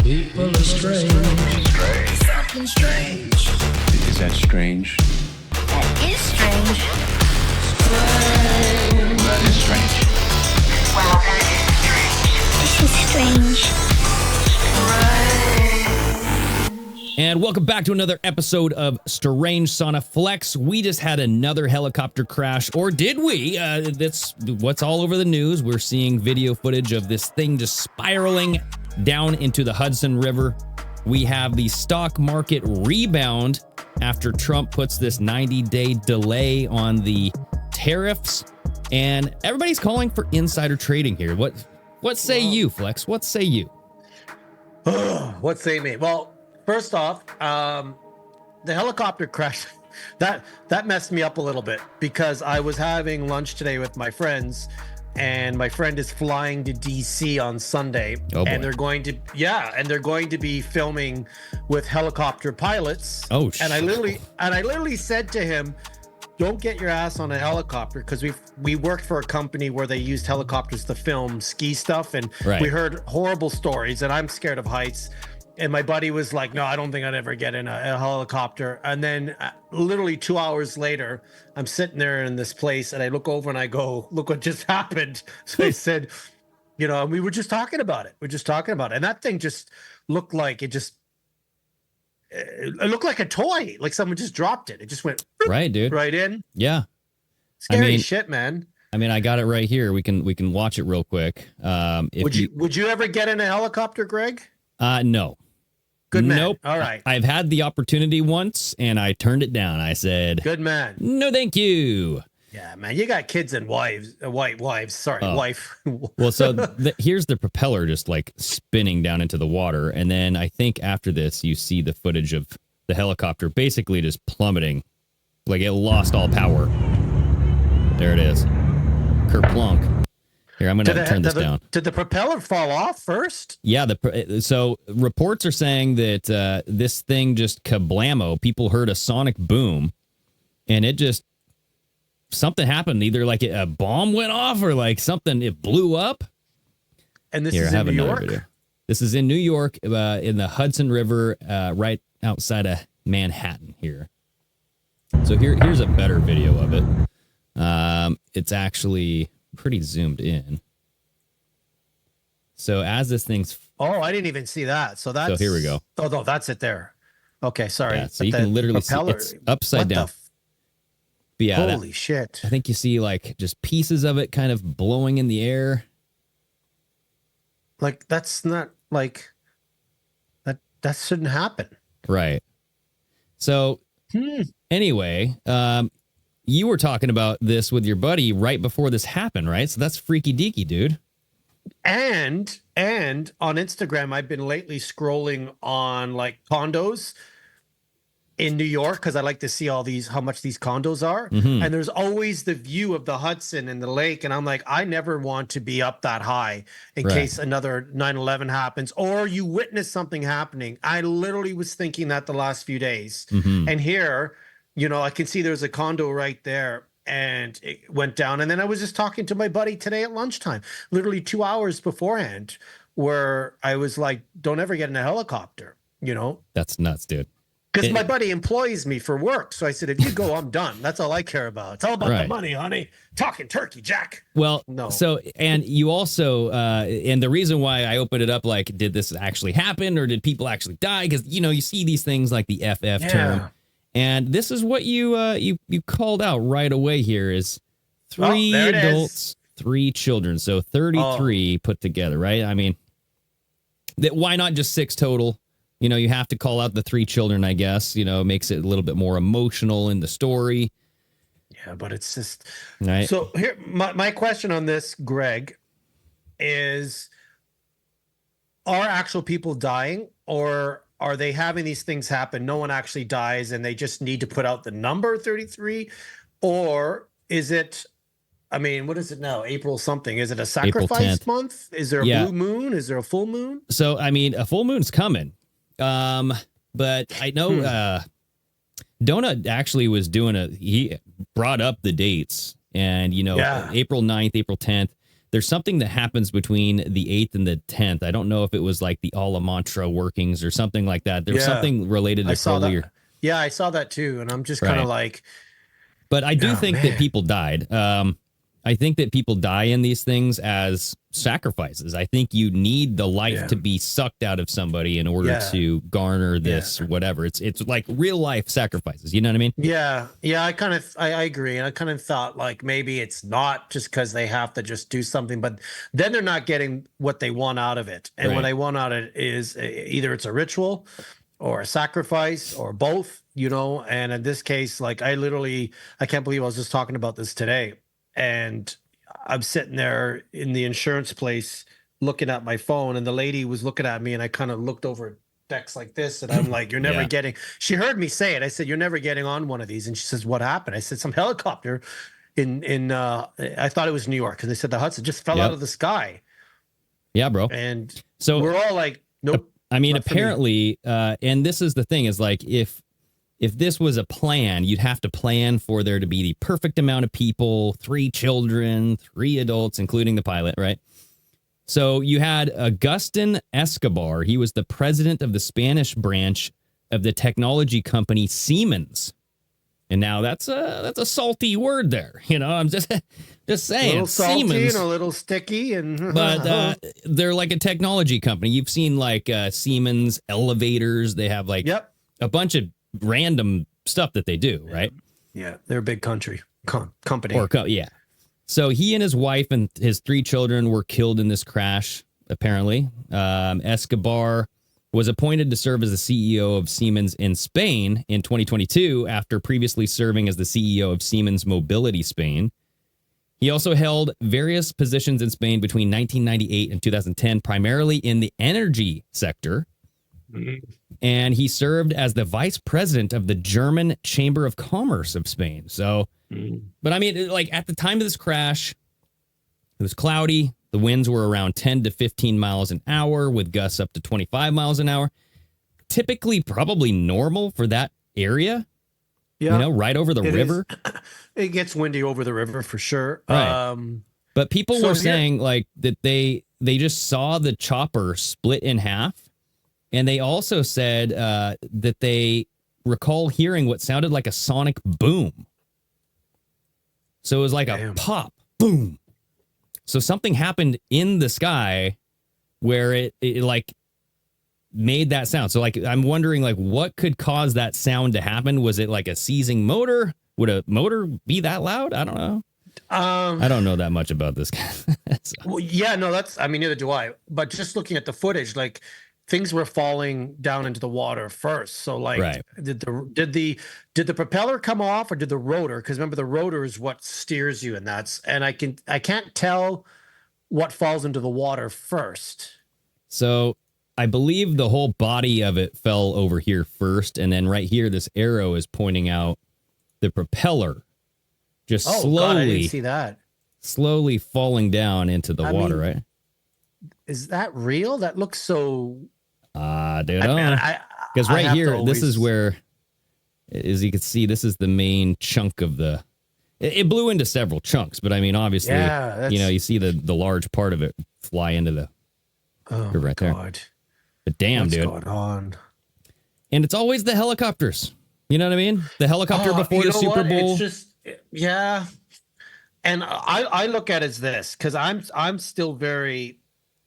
People are strange. Something strange. Is that strange? That is strange. That is strange. Wow, that is strange. This is strange. And welcome back to another episode of Strange Sauna Flex. We just had another helicopter crash, or did we? That's what's all over the news. We're seeing video footage of this thing just spiraling down into the Hudson River. We have the stock market rebound after Trump puts this 90-day delay on the tariffs, and everybody's calling for insider trading here. What say you, Flex? What say you? What say me? Well, first off, the helicopter crash, that messed me up a little bit because I was having lunch today with my friends, and my friend is flying to DC on Sunday. Oh, boy. And they're going to be filming with helicopter pilots. Oh, and I literally said to him, don't get your ass on a helicopter, because we worked for a company where they used helicopters to film ski stuff, and Right. we heard horrible stories, and I'm scared of heights. And my buddy was like, no, I don't think I'd ever get in a helicopter. And then literally 2 hours later, I'm sitting there in this place and I look over and I go, look what just happened. So I said, we were just talking about it. And that thing just looked like it looked like a toy, like someone just dropped it. It just went Right, dude. right in. Yeah. Scary shit, man. I mean, I got it right here. We can watch it real quick. Would you ever get in a helicopter, Greg? No. Good man. Nope. All right. I've had the opportunity once and I turned it down. I said, Good man. no, thank you. Yeah, man. You got kids and wives. Wife. Well, so here's the propeller just like spinning down into the water. And then I think after this, you see the footage of the helicopter basically just plummeting. Like it lost all power. There it is. Kerplunk. Here, I'm going to turn this down. Did the propeller fall off first? Yeah, so reports are saying that this thing just kablamo. People heard a sonic boom, and something happened. Either like a bomb went off or like something, it blew up. And this is in New York? Video. This is in New York, in the Hudson River, right outside of Manhattan here. So here's a better video of it. It's actually pretty zoomed in. So as this thing's I didn't even see that. So here we go. Oh no, that's it there. Okay, sorry. Yeah, so you can literally see it's upside down. Holy shit. I think you see like just pieces of it kind of blowing in the air. Like that's not like that shouldn't happen. Right. So anyway, you were talking about this with your buddy right before this happened, right? So that's freaky deaky, dude. And on Instagram, I've been lately scrolling on like condos in New York, because I like to see how much these condos are. Mm-hmm. And there's always the view of the Hudson and the lake. And I'm like, I never want to be up that high in case another 9/11 happens or you witness something happening. I literally was thinking that the last few days. Mm-hmm. And here, I can see there's a condo right there, and it went down. And then I was just talking to my buddy today at lunchtime, literally 2 hours beforehand, where I was like, don't ever get in a helicopter, That's nuts, dude. Because my buddy employs me for work. So I said, if you go, I'm done. That's all I care about. It's all about the money, honey. Talking turkey, Jack. Well, no. So, and you also, and the reason why I opened it up, like, did this actually happen or did people actually die? Because, you see these things like the FF term. And this is what you called out right away here is 3 adults, 3 children. So 33 put together, right? I mean, why not just 6 total? You have to call out the 3 children, I guess, makes it a little bit more emotional in the story. Yeah, but it's just right. So here, my question on this, Greg, is, are actual people dying, or are they having these things happen? No one actually dies and they just need to put out the number 33, or is it, I mean, what is it now? April something. Is it a sacrifice month? Is there a blue moon? Is there a full moon? So, I mean, a full moon's coming. But I know Donut actually was he brought up the dates and, April 9th, April 10th. there's something that happens between the 8th and the 10th. I don't know if it was like the Ala Mantra workings or something like that. There's something related to I saw Crowley. that. Yeah, I saw that too, and I'm just kind of like. But I do Oh, think that people died. I think that people die in these things as sacrifices. I think you need the life to be sucked out of somebody in order to garner this, whatever. It's like real life sacrifices. You know what I mean? Yeah. I agree. And I kind of thought like maybe it's not just because they have to just do something, but then they're not getting what they want out of it. And what they want out of it is either it's a ritual or a sacrifice or both, you know. And in this case, like I can't believe I was just talking about this today. And I'm sitting there in the insurance place looking at my phone, and the lady was looking at me, and I kind of looked over decks like this, and I'm like, you're never getting, she heard me say it. I said, you're never getting on one of these. And she says, what happened? I said, some helicopter I thought it was New York, because they said the Hudson just fell out of the sky. Yeah, bro. And so we're all like, nope. I mean, apparently, and this is the thing, is like, if this was a plan, you'd have to plan for there to be the perfect amount of people, 3 children, 3 adults, including the pilot, right? So you had Agustin Escobar. He was the president of the Spanish branch of the technology company Siemens. And now that's a salty word there. You know, I'm just saying. A little salty Siemens, and a little sticky. But they're like a technology company. You've seen like Siemens elevators. They have like a bunch of random stuff that they do, right? Yeah, they're a big company. So he and his wife and his 3 children were killed in this crash, apparently. Escobar was appointed to serve as the CEO of Siemens in Spain in 2022 after previously serving as the CEO of Siemens Mobility Spain. He also held various positions in Spain between 1998 and 2010, primarily in the energy sector. And he served as the vice president of the German Chamber of Commerce of Spain. So, but I mean, like at the time of this crash, it was cloudy. The winds were around 10 to 15 miles an hour with gusts up to 25 miles an hour. Typically, probably normal for that area. Yeah. You know, right over the river. It gets windy over the river for sure. Right. But people were saying like that they just saw the chopper split in half. And they also said that they recall hearing what sounded like a sonic boom. So it was like a pop, boom. So something happened in the sky where it like made that sound. So like I'm wondering like what could cause that sound to happen? Was it like a seizing motor? Would a motor be that loud? I don't know. I don't know that much about this guy. Well, yeah, no, neither do I. But just looking at the footage, like things were falling down into the water first. So like did the propeller come off or did the rotor? Because remember the rotor is what steers you, and I can't tell what falls into the water first. So I believe the whole body of it fell over here first, and then right here this arrow is pointing out the propeller just slowly God, I didn't see that. Slowly falling down into the water, right? Is that real? That looks so dude, because right here, this is where, as you can see, this is the main chunk of the. It blew into several chunks, but I mean, obviously, you see the large part of it fly into the. Oh right God. There. But damn, what's dude, going on? And it's always the helicopters. You know what I mean? The helicopter before the Super Bowl. It's just and I look at it as this because I'm still very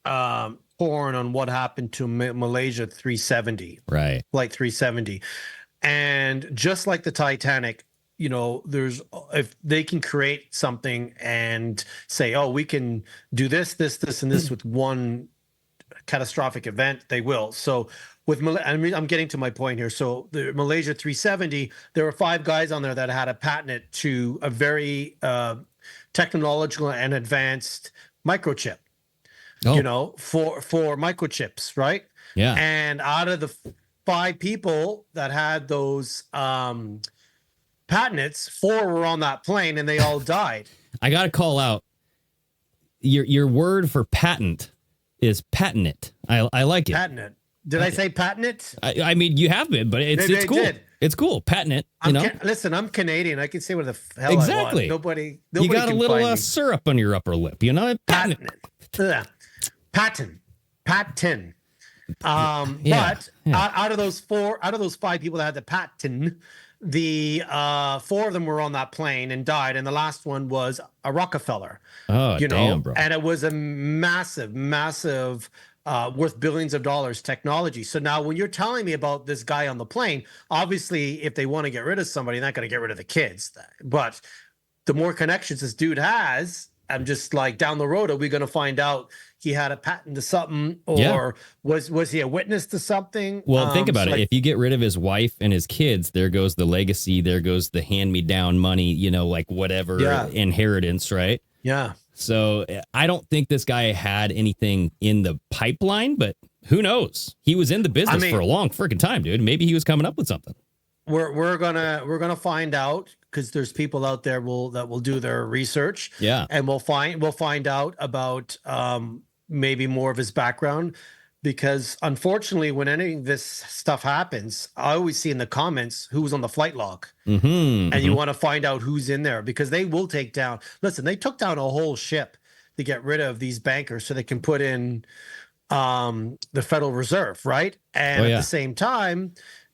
torn on what happened to Malaysia 370, right? Flight 370, and just like the Titanic, you know, if they can create something and say, oh, we can do this, and this with one catastrophic event, they will. So I'm getting to my point here. So the Malaysia 370, there were 5 guys on there that had a patent to a very technological and advanced microchip. You know, for microchips, right? Yeah. And out of the 5 people that had those patents, 4 were on that plane and they all died. I got to call out your word for patent is patent. I like it. Patent. Did I say patent it? I mean, you have been, but it's They cool. did. It's cool. Patent it. You know. Listen, I'm Canadian. I can say what the hell Exactly. I want. Nobody You got a can little find me. syrup on your upper lip. You know. Patent Patent it. Ugh. Patent. Yeah, But out of those 5 people that had the patent, the 4 of them were on that plane and died, and the last one was a Rockefeller. Oh, damn, bro. And it was a massive, worth billions of dollars technology. So now when you're telling me about this guy on the plane, obviously if they want to get rid of somebody, they're not going to get rid of the kids. But the more connections this dude has, I'm just like, down the road, are we going to find out he had a patent to something, or was he a witness to something? Well, think about it. If you get rid of his wife and his kids, there goes the legacy. There goes the hand-me-down money, you know, like whatever inheritance, right? Yeah. So I don't think this guy had anything in the pipeline, but who knows? He was in the business for a long freaking time, dude. Maybe he was coming up with something. We're gonna find out, because there's people out there that will do their research. Yeah. And we'll find out about maybe more of his background, because unfortunately when any of this stuff happens, I always see in the comments who's on the flight log. And you want to find out who's in there, because they will take down. Listen, they took down a whole ship to get rid of these bankers so they can put in the Federal Reserve, right? And at the same time,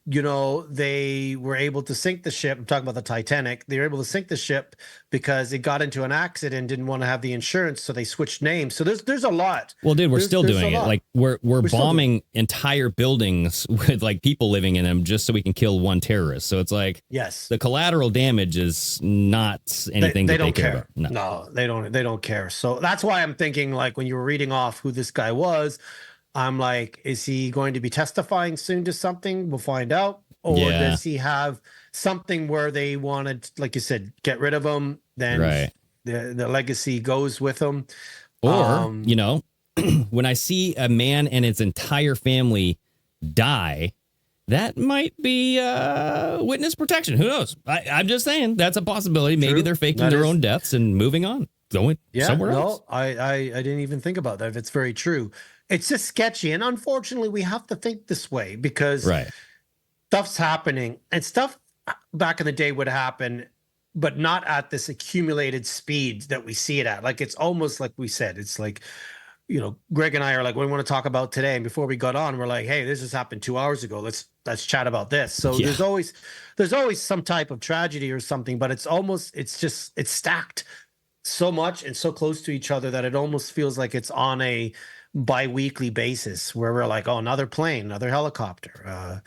you know, they were able to sink the ship. I'm talking about the Titanic. They were able to sink the ship because it got into an accident, didn't want to have the insurance, so they switched names. So there's a lot. Well, dude, we're still doing it. Like we're bombing entire buildings with like people living in them just so we can kill one terrorist. So it's like, yes, the collateral damage is not anything they that don't they care care. about. No, they don't care. So that's why I'm thinking, like, when you were reading off who this guy was, I'm like, is he going to be testifying soon to something? We'll find out. Or does he have something where they wanted, like you said, get rid of him? Then the legacy goes with him. Or, you know, when I see a man and his entire family die, that might be witness protection. Who knows? I'm just saying that's a possibility. Maybe they're faking their own deaths and moving on, going somewhere else. I didn't even think about that. If it's very true, it's just sketchy. And unfortunately, we have to think this way because stuff's happening, and stuff back in the day would happen, but not at this accumulated speed that we see it at. Like, it's almost like we said, it's like, you know, Greg and I are like, what do we want to talk about today? And before we got on, we're like, hey, this just happened 2 hours ago. Let's chat about this. So there's always some type of tragedy or something, but it's stacked so much and so close to each other that it almost feels like it's on a bi-weekly basis where we're like, oh, another plane, another helicopter.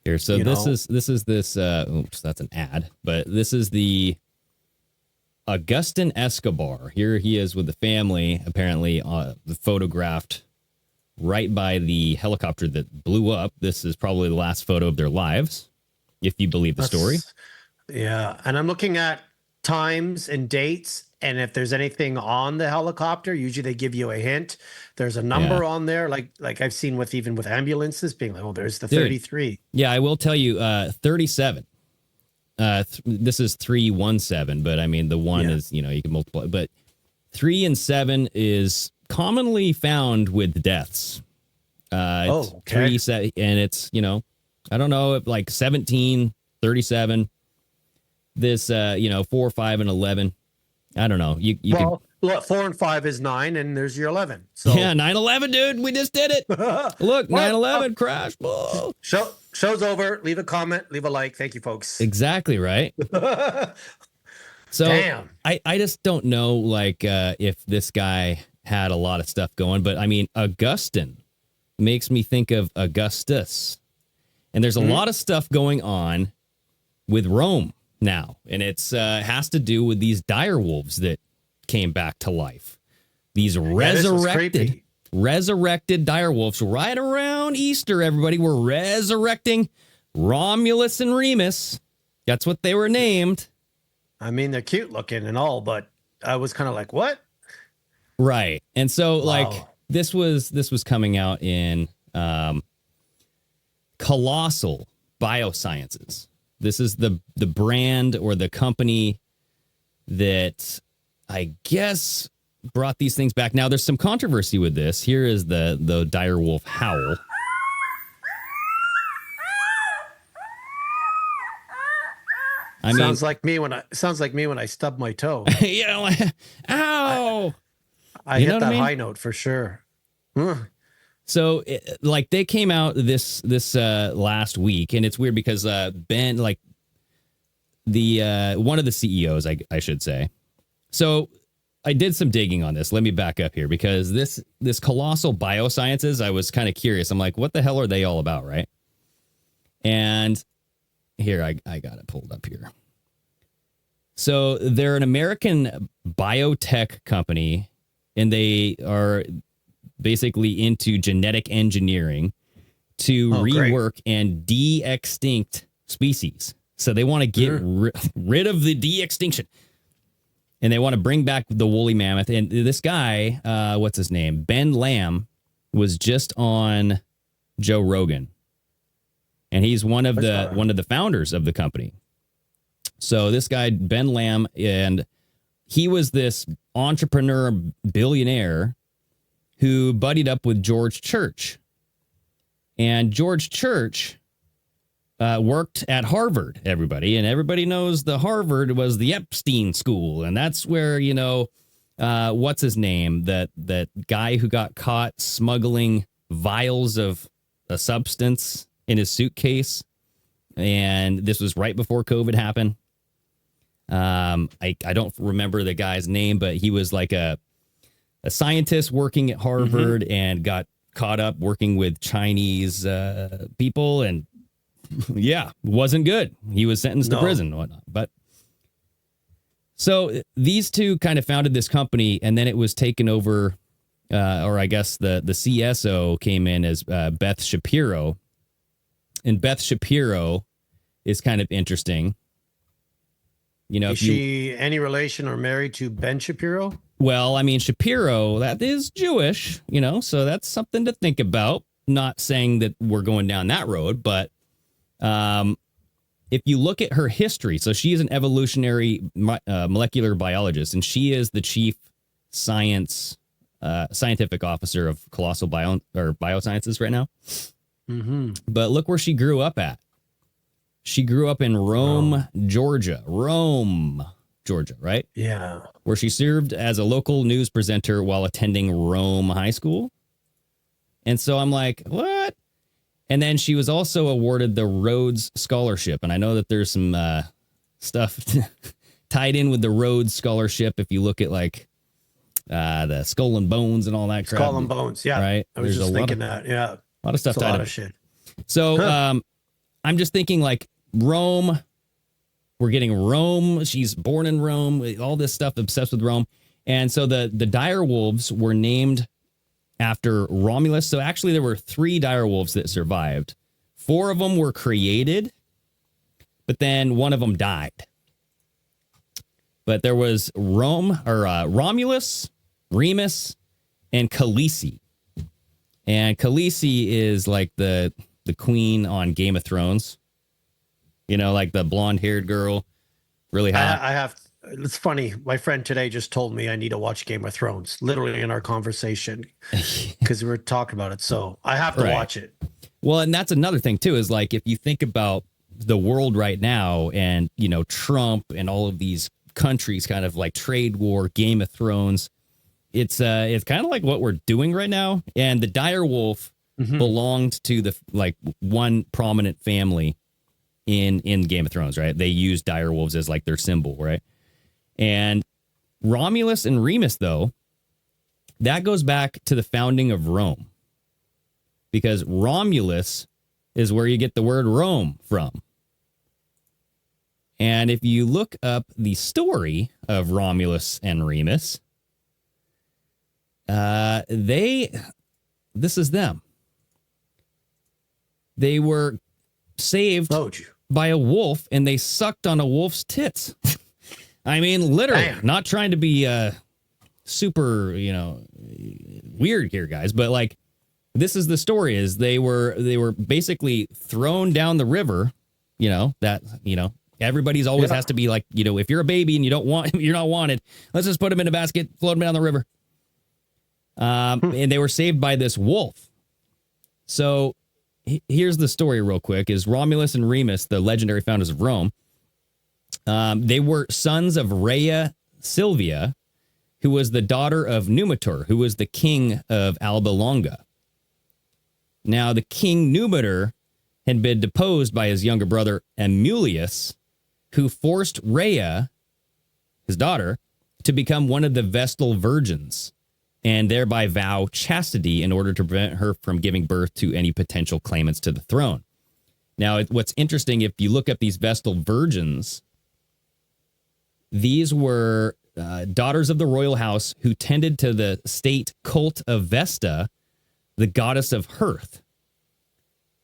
Here, so this is oops, that's an ad, but this is the Augustin Escobar. Here he is with the family, apparently photographed right by the helicopter that blew up. This is probably the last photo of their lives, if you believe the story. Yeah, and I'm looking at times and dates, and if there's anything on the helicopter, usually they give you a hint. There's a number on there, like I've seen with ambulances being like, oh, there's the 33. Yeah, I will tell you, 37. This is 317, but I mean the one is, you know, you can multiply, but 3 and 7 is commonly found with deaths. It's 3, 7, and it's, you know, I don't know if like 17, 37. This 4, 5, and 11. I don't know. You look, 4 and 5 is 9, and there's your 11. So yeah, 9/11, dude. We just did it. Look, 9/11 crash. Whoa. Show's over. Leave a comment. Leave a like. Thank you, folks. Exactly right. So damn. I just don't know, like, if this guy had a lot of stuff going, but I mean, Augustin makes me think of Augustus, and there's a lot of stuff going on with Rome now, and it's has to do with these direwolves that came back to life. These resurrected direwolves right around Easter. Everybody, we're resurrecting Romulus and Remus. That's what they were named. I mean, they're cute looking and all, but I was kind of like, what? Right. And so like this was coming out in Colossal Biosciences. This is the brand or the company that I guess brought these things back. Now there's some controversy with this. Here is the direwolf howl. I mean, sounds like me when I stub my toe. you know, ow. I You know hit what I that mean? high note for sure. Huh. So, like, they came out this last week, and it's weird because Ben, like, the one of the CEOs, I should say. So, I did some digging on this. Let me back up here because this Colossal Biosciences, I was kind of curious. I'm like, what the hell are they all about, right? And here, I got it pulled up here. So, they're an American biotech company, and they are basically into genetic engineering to rework and de-extinct species. So they want to get rid of the de-extinction. And they want to bring back the woolly mammoth. And this guy, what's his name? Ben Lamb was just on Joe Rogan. And he's one of the founders of the company. So this guy, Ben Lamb, and he was this entrepreneur billionaire who buddied up with George Church. And George Church worked at Harvard, everybody. And everybody knows the Harvard was the Epstein School. And that's where, you know, what's his name? That guy who got caught smuggling vials of a substance in his suitcase. And this was right before COVID happened. I don't remember the guy's name, but he was like a scientist working at Harvard and got caught up working with Chinese people, and yeah, wasn't good. He was sentenced to prison and whatnot. But so these two kind of founded this company, and then it was taken over, or I guess the CSO came in as Beth Shapiro, and Beth Shapiro is kind of interesting. You know, is she any relation or married to Ben Shapiro? Well, I mean, Shapiro, that is Jewish, you know, so that's something to think about. Not saying that we're going down that road, but if you look at her history, so she is an evolutionary molecular biologist, and she is the chief scientific officer of Colossal Biosciences right now. But look where she grew up at. She grew up in Rome, Georgia, right? Yeah. Where she served as a local news presenter while attending Rome High School. And so I'm like, what? And then she was also awarded the Rhodes Scholarship. And I know that there's some stuff tied in with the Rhodes Scholarship. If you look at like the Skull and Bones and all that crap. Skull and Bones, yeah. Right? I was just thinking that, yeah. A lot of stuff tied tied a lot up. of shit. So I'm just thinking like Rome. We're getting Rome. She's born in Rome. All this stuff, obsessed with Rome. And so the direwolves were named after Romulus. So actually there were 3 direwolves that survived. 4 of them were created, but then one of them died. But there was Romulus, Remus, and Khaleesi. And Khaleesi is like the queen on Game of Thrones. You know, like the blonde-haired girl, really hot. I have. It's funny. My friend today just told me I need to watch Game of Thrones, literally in our conversation, because we were talking about it. So I have to watch it. Well, and that's another thing, too, is like if you think about the world right now and, you know, Trump and all of these countries kind of like trade war, Game of Thrones, it's kind of like what we're doing right now. And the direwolf belonged to the like one prominent family in Game of Thrones, right? They use direwolves as like their symbol, right? And Romulus and Remus, though, that goes back to the founding of Rome. Because Romulus is where you get the word Rome from. And if you look up the story of Romulus and Remus, this is them. They were saved by a wolf, and they sucked on a wolf's tits. I mean, literally, not trying to be super, you know, weird here, guys, but like, this is the story: is they were basically thrown down the river. You know that, you know, everybody's always has to be like, you know, if you're a baby and you're not wanted, let's just put them in a basket, float them down the river. And they were saved by this wolf. So here's the story real quick, is Romulus and Remus, the legendary founders of Rome, They were sons of Rhea Silvia, who was the daughter of Numitor, who was the king of Alba Longa. Now, the king Numitor had been deposed by his younger brother Amulius, who forced Rhea, his daughter, to become one of the Vestal virgins and thereby vow chastity in order to prevent her from giving birth to any potential claimants to the throne. Now, what's interesting, if you look up these Vestal virgins, these were daughters of the royal house who tended to the state cult of Vesta, the goddess of hearth.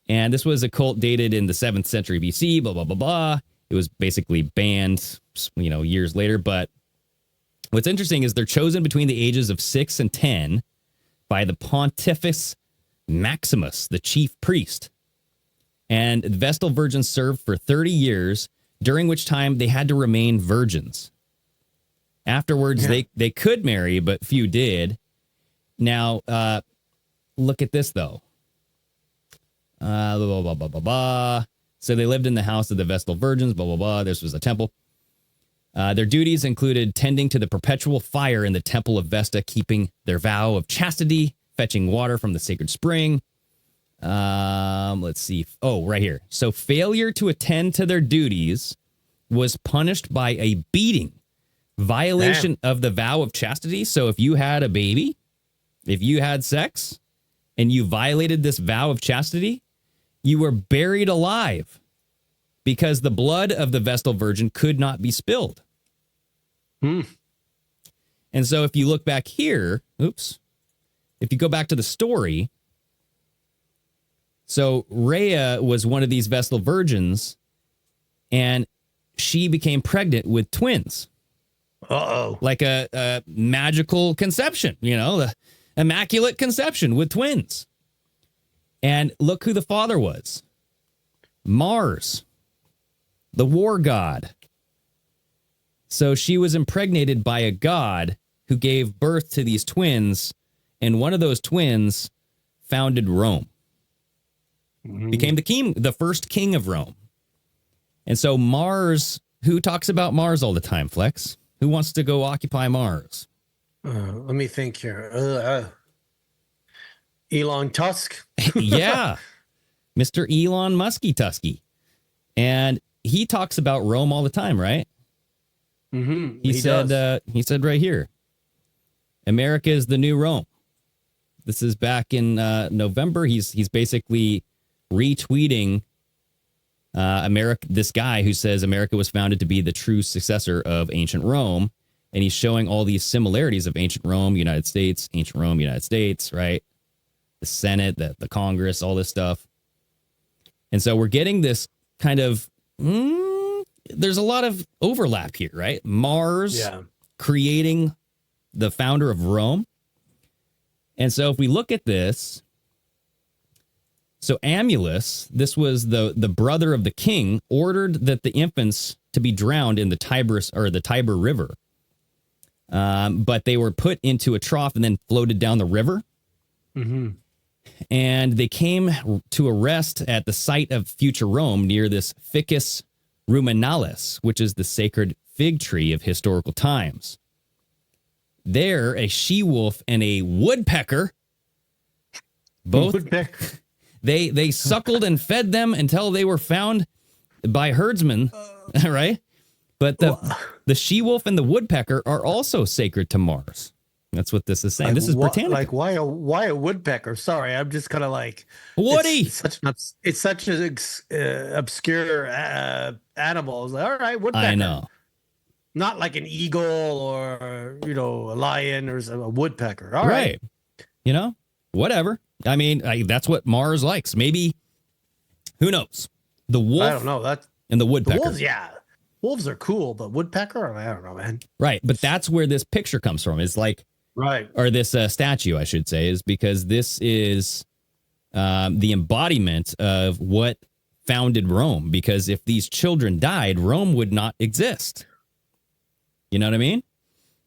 And this was a cult dated in the 7th century BC, blah, blah, blah, blah. It was basically banned, years later. But what's interesting is they're chosen between the ages of 6 and 10 by the Pontifex Maximus, the chief priest. And the Vestal virgins served for 30 years, during which time they had to remain virgins. Afterwards, they could marry, but few did. Now, look at this, though. Blah, blah, blah, blah, blah, blah. So they lived in the house of the Vestal virgins, blah, blah, blah. This was a temple. Their duties included tending to the perpetual fire in the temple of Vesta, keeping their vow of chastity, fetching water from the sacred spring. Let's see. Oh, right here. So failure to attend to their duties was punished by a beating, violation of the vow of chastity. So if you had a baby, if you had sex, and you violated this vow of chastity, you were buried alive because the blood of the Vestal virgin could not be spilled. And so if you look back here, if you go back to the story, so Rhea was one of these Vestal virgins, and she became pregnant with twins. Uh-oh. Like a magical conception, the immaculate conception with twins. And look who the father was. Mars, the war god. So she was impregnated by a god who gave birth to these twins, and one of those twins founded Rome. Became the first king of Rome. And so Mars, who talks about Mars all the time, Flex? Who wants to go occupy Mars? Let me think here. Elon Tusk. Yeah. Mr. Elon Muskie Tusky. And he talks about Rome all the time, right? He said right here, America is the new Rome. This is back in November. He's basically retweeting America, this guy who says America was founded to be the true successor of ancient Rome. And he's showing all these similarities of ancient Rome, United States, ancient Rome, United States, right? The Senate, the Congress, all this stuff. And so we're getting this kind of, there's a lot of overlap here, right? Mars creating the founder of Rome. And so if we look at this, so Amulus, this was the brother of the king, ordered that the infants to be drowned in the Tiber River. But they were put into a trough and then floated down the river. And they came to a rest at the site of future Rome near this Ficus Ruminalis, which is the sacred fig tree of historical times. There, a she-wolf and a woodpecker, both, they suckled and fed them until they were found by herdsmen, right? But the she-wolf and the woodpecker are also sacred to Mars. That's what this is saying. This is Britannica. Like, why a woodpecker? Sorry, I'm just kind of like Woody. It's such an obscure animal. I was like, all right, woodpecker. I know. Not like an eagle or a lion or a woodpecker. All right. Whatever. I mean, that's what Mars likes. Maybe. Who knows? The wolf. I don't know that. And the woodpecker. The wolves, yeah. Wolves are cool, but woodpecker, I don't know, man. Right, but that's where this picture comes from. It's like. Right. Or this statue, I should say, is because this is the embodiment of what founded Rome. Because if these children died, Rome would not exist. You know what I mean?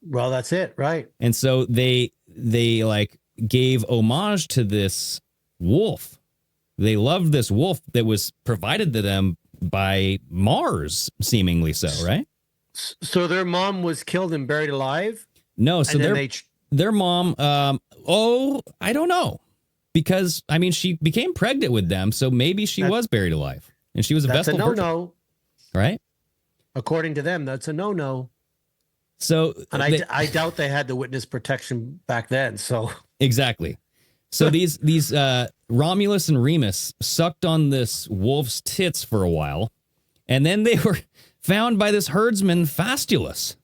Well, that's it. Right. And so they like gave homage to this wolf. They loved this wolf that was provided to them by Mars, seemingly so, right? So their mom was killed and buried alive? No, so And then their mom, I don't know. Because, I mean, she became pregnant with them, so maybe she was buried alive. And she was a that's Vestal a no-no. Right? According to them, that's a no-no. So, and I doubt they had the witness protection back then. So exactly. So these Romulus and Remus sucked on this wolf's tits for a while, and then they were found by this herdsman Fastulus.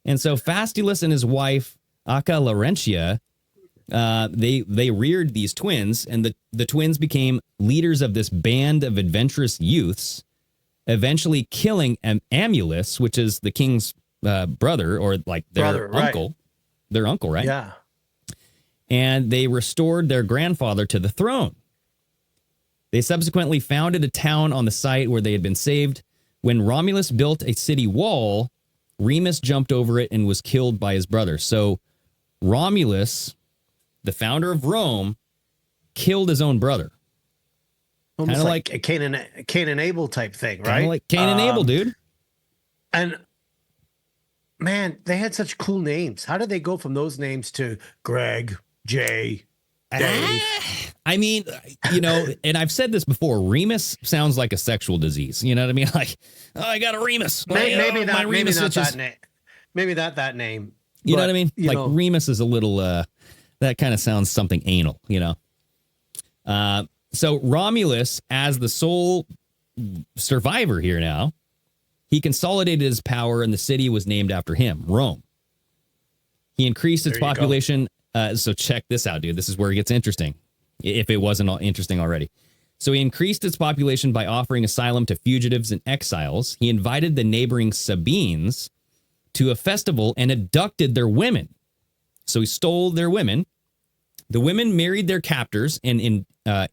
And so Fastulus and his wife Aca Laurentia, they reared these twins, and the twins became leaders of this band of adventurous youths, eventually killing Amulus, which is the king's brother, or like their uncle. Right. Their uncle, right? Yeah. And they restored their grandfather to the throne. They subsequently founded a town on the site where they had been saved. When Romulus built a city wall, Remus jumped over it and was killed by his brother. So Romulus, the founder of Rome, killed his own brother. Almost kind of like a Cain and Abel type thing, right? Kind of like Cain and Abel, dude. And man, they had such cool names. How did they go from those names to Greg, Jay, Dave? I mean, you know, and I've said this before, Remus sounds like a sexual disease. You know what I mean? Like, oh, I got a Remus. Maybe not that name. Maybe that name. You know what I mean? Like Remus is a little, that kind of sounds something anal, you know? So Romulus, as the sole survivor here now, he consolidated his power and the city was named after him, Rome. He increased its population. So check this out, dude. This is where it gets interesting, if it wasn't interesting already. So he increased its population by offering asylum to fugitives and exiles. He invited the neighboring Sabines to a festival and abducted their women. So he stole their women. The women married their captors and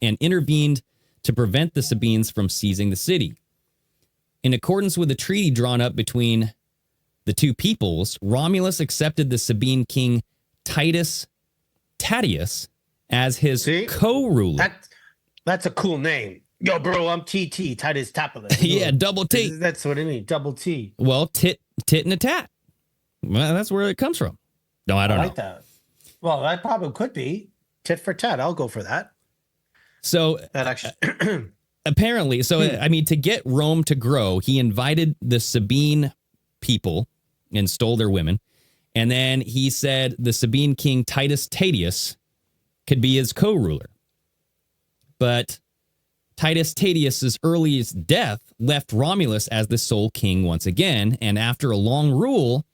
intervened to prevent the Sabines from seizing the city. In accordance with a treaty drawn up between the two peoples, Romulus accepted the Sabine king Titus Tatius as his co-ruler. That's a cool name. Yo, bro, I'm TT, Titus Tapulus. Yeah, double T. That's what I mean, double T. Well, tit and a tat. Well, that's where it comes from. No, I don't know. That. Well, that probably could be tit for tat. I'll go for that. So that actually apparently, I mean, to get Rome to grow, he invited the Sabine people and stole their women. And then he said the Sabine king Titus Tatius could be his co-ruler. But Titus Tatius's earliest death left Romulus as the sole king once again. And after a long rule,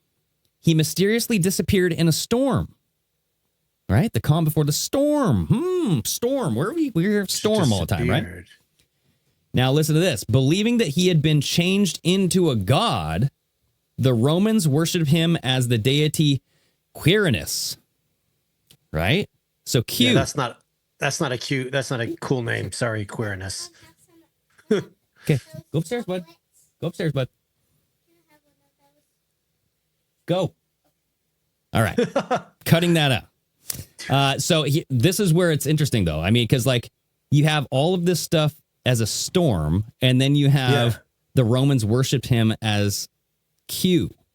he mysteriously disappeared in a storm. Right? The calm before the storm. Storm. We hear storm all the time, right? Now listen to this. Believing that he had been changed into a god, the Romans worshipped him as the deity Quirinus. Right? So cute. Yeah, that's not a cool name. Sorry, Quirinus. Okay. Go upstairs, bud. Go upstairs, bud. Go. All right. Cutting that out. This is where it's interesting, though. I mean, because like you have all of this stuff as a storm, and then you have the Romans worshipped him as Quirinus.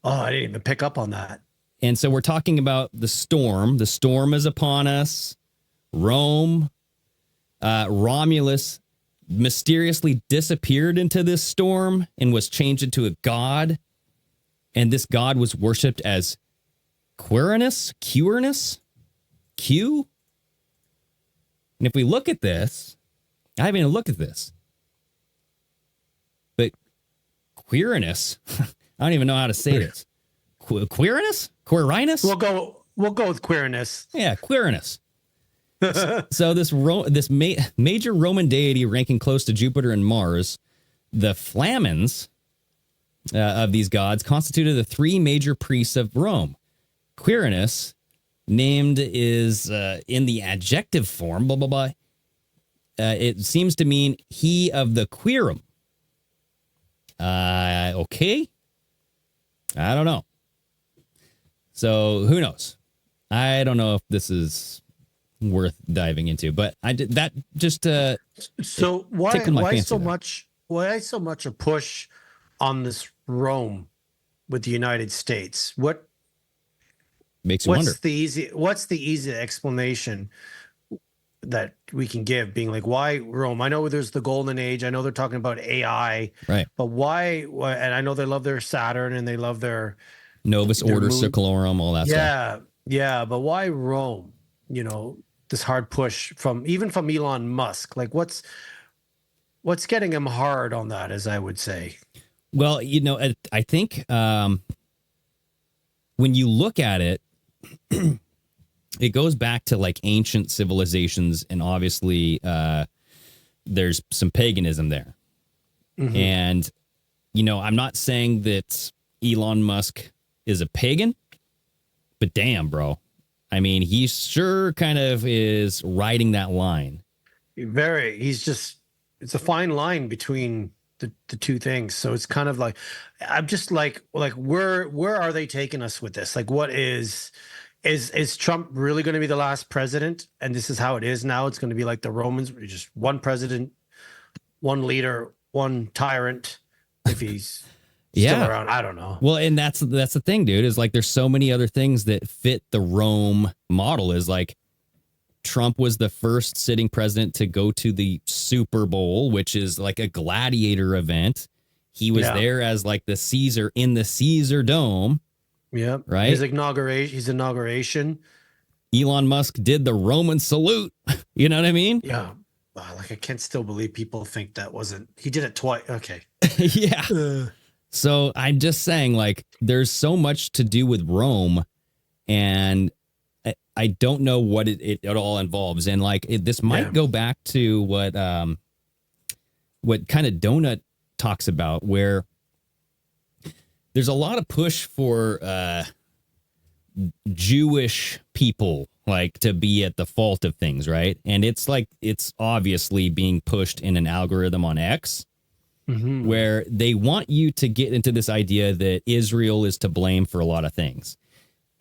Oh, I didn't even pick up on that. And so we're talking about the storm. The storm is upon us. Rome, Romulus mysteriously disappeared into this storm and was changed into a god. And this god was worshipped as Quirinus. And if we look at this, I haven't even looked at this. But Quirinus, I don't even know how to say this. Quirinus? We'll go with Quirinus. Yeah, Quirinus. So this major Roman deity ranking close to Jupiter and Mars, the Flamens of these gods constituted the three major priests of Rome. Quirinus, named is in the adjective form, blah, blah, blah. It seems to mean he of the Quirum. Okay. I don't know. So who knows? I don't know if this is worth diving into. But I did that just So why tickled my why fancy so there. much a push on this Rome with the United States? Makes you wonder. What's the easy explanation that we can give, being like, why Rome? I know there's the golden age. I know they're talking about AI, Right. but why? And I know they love their Saturn and they love their Novus Order moon. Seclorum, all that stuff. Yeah, but why Rome? This hard push from Elon Musk. Like, what's getting him hard on that, as I would say. Well, I think when you look at it, it goes back to like ancient civilizations, and obviously there's some paganism there. Mm-hmm. And, I'm not saying that Elon Musk is a pagan, but damn, bro. I mean, he sure kind of is riding that line. It's a fine line between the two things. So it's kind of like, I'm just like where are they taking us with this? Like, what is Trump really going to be the last president? And this is how it is now. It's going to be like the Romans, just one president, one leader, one tyrant. If he's still around, I don't know. Well, and that's the thing, dude, is like there's so many other things that fit the Rome model. Is like Trump was the first sitting president to go to the Super Bowl, which is like a gladiator event. He was there as like the Caesar in the Caesar Dome. Yeah. Right. His inauguration. Elon Musk did the Roman salute. You know what I mean? Yeah. Wow, like I can't still believe people think that wasn't. He did it twice. Okay. Yeah. So I'm just saying, like, there's so much to do with Rome, and I don't know what it all involves. And like, this might go back to what kind of Donut talks about, where there's a lot of push for Jewish people, like, to be at the fault of things, right? And it's like, it's obviously being pushed in an algorithm on X, where they want you to get into this idea that Israel is to blame for a lot of things.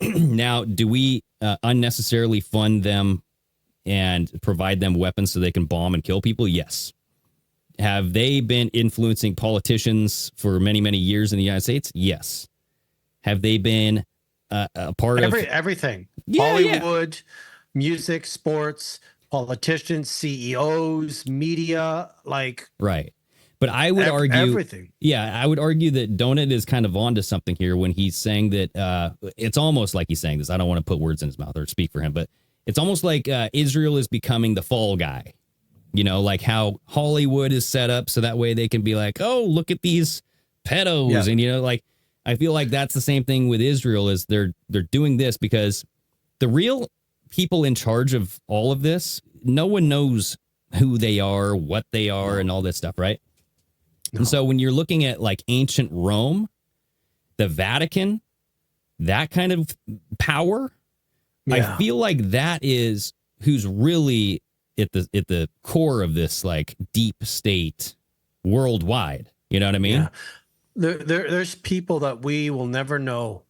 Now, do we unnecessarily fund them and provide them weapons so they can bomb and kill people? Yes. Have they been influencing politicians for many, many years in the United States? Yes. Have they been a part of everything? Yeah, Hollywood, music, sports, politicians, CEOs, media, like right. But I would argue everything. Yeah, I would argue that Donut is kind of onto something here when he's saying that it's almost like he's saying this. I don't want to put words in his mouth or speak for him, but it's almost like Israel is becoming the fall guy. You know, like how Hollywood is set up so that way they can be like, oh, look at these pedos. Yeah. And, like, I feel like that's the same thing with Israel, is they're doing this because the real people in charge of all of this, no one knows who they are, what they are, and all this stuff, right? No. And so when you're looking at like ancient the Vatican, that kind of power, I feel like that is who's really at the core of this like deep state worldwide. You know what I mean? Yeah. There's people that we will never know,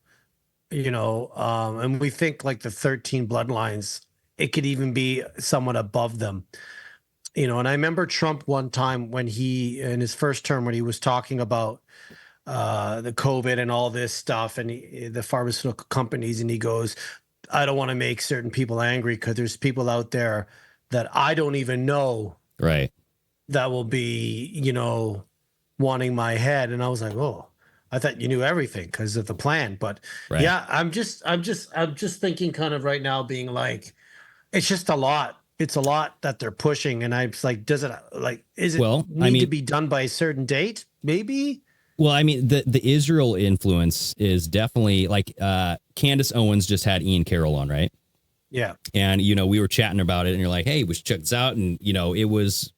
and we think like the 13 bloodlines, it could even be someone above them. And I remember Trump one time when in his first term, when he was talking about the COVID and all this stuff and the pharmaceutical companies, and he goes, I don't want to make certain people angry because there's people out there that I don't even know. Right. That will be, wanting my head. And I was like, oh, I thought you knew everything because of the plan. But yeah, I'm just thinking kind of right now being like, it's just a lot. It's a lot that they're pushing, and I'm like, is it need to be done by a certain date? Maybe. Well, I mean, the Israel influence is definitely like Candace Owens just had Ian Carroll on, right? Yeah. And we were chatting about it, and you're like, hey, we should check this out, and it was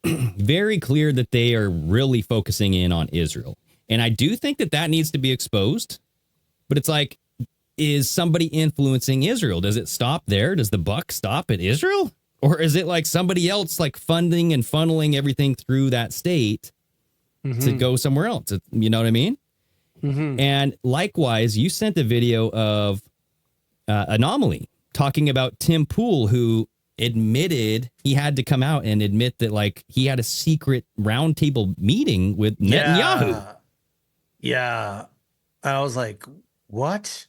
very clear that they are really focusing in on Israel, and I do think that needs to be exposed, but it's like, is somebody influencing Israel? Does it stop there? Does the buck stop at Israel? Or is it like somebody else like funding and funneling everything through that state to go somewhere else? You know what I mean? Mm-hmm. And likewise, you sent a video of Anomaly talking about Tim Pool, who admitted he had to come out and admit that like he had a secret roundtable meeting with Netanyahu. Yeah. I was like, what?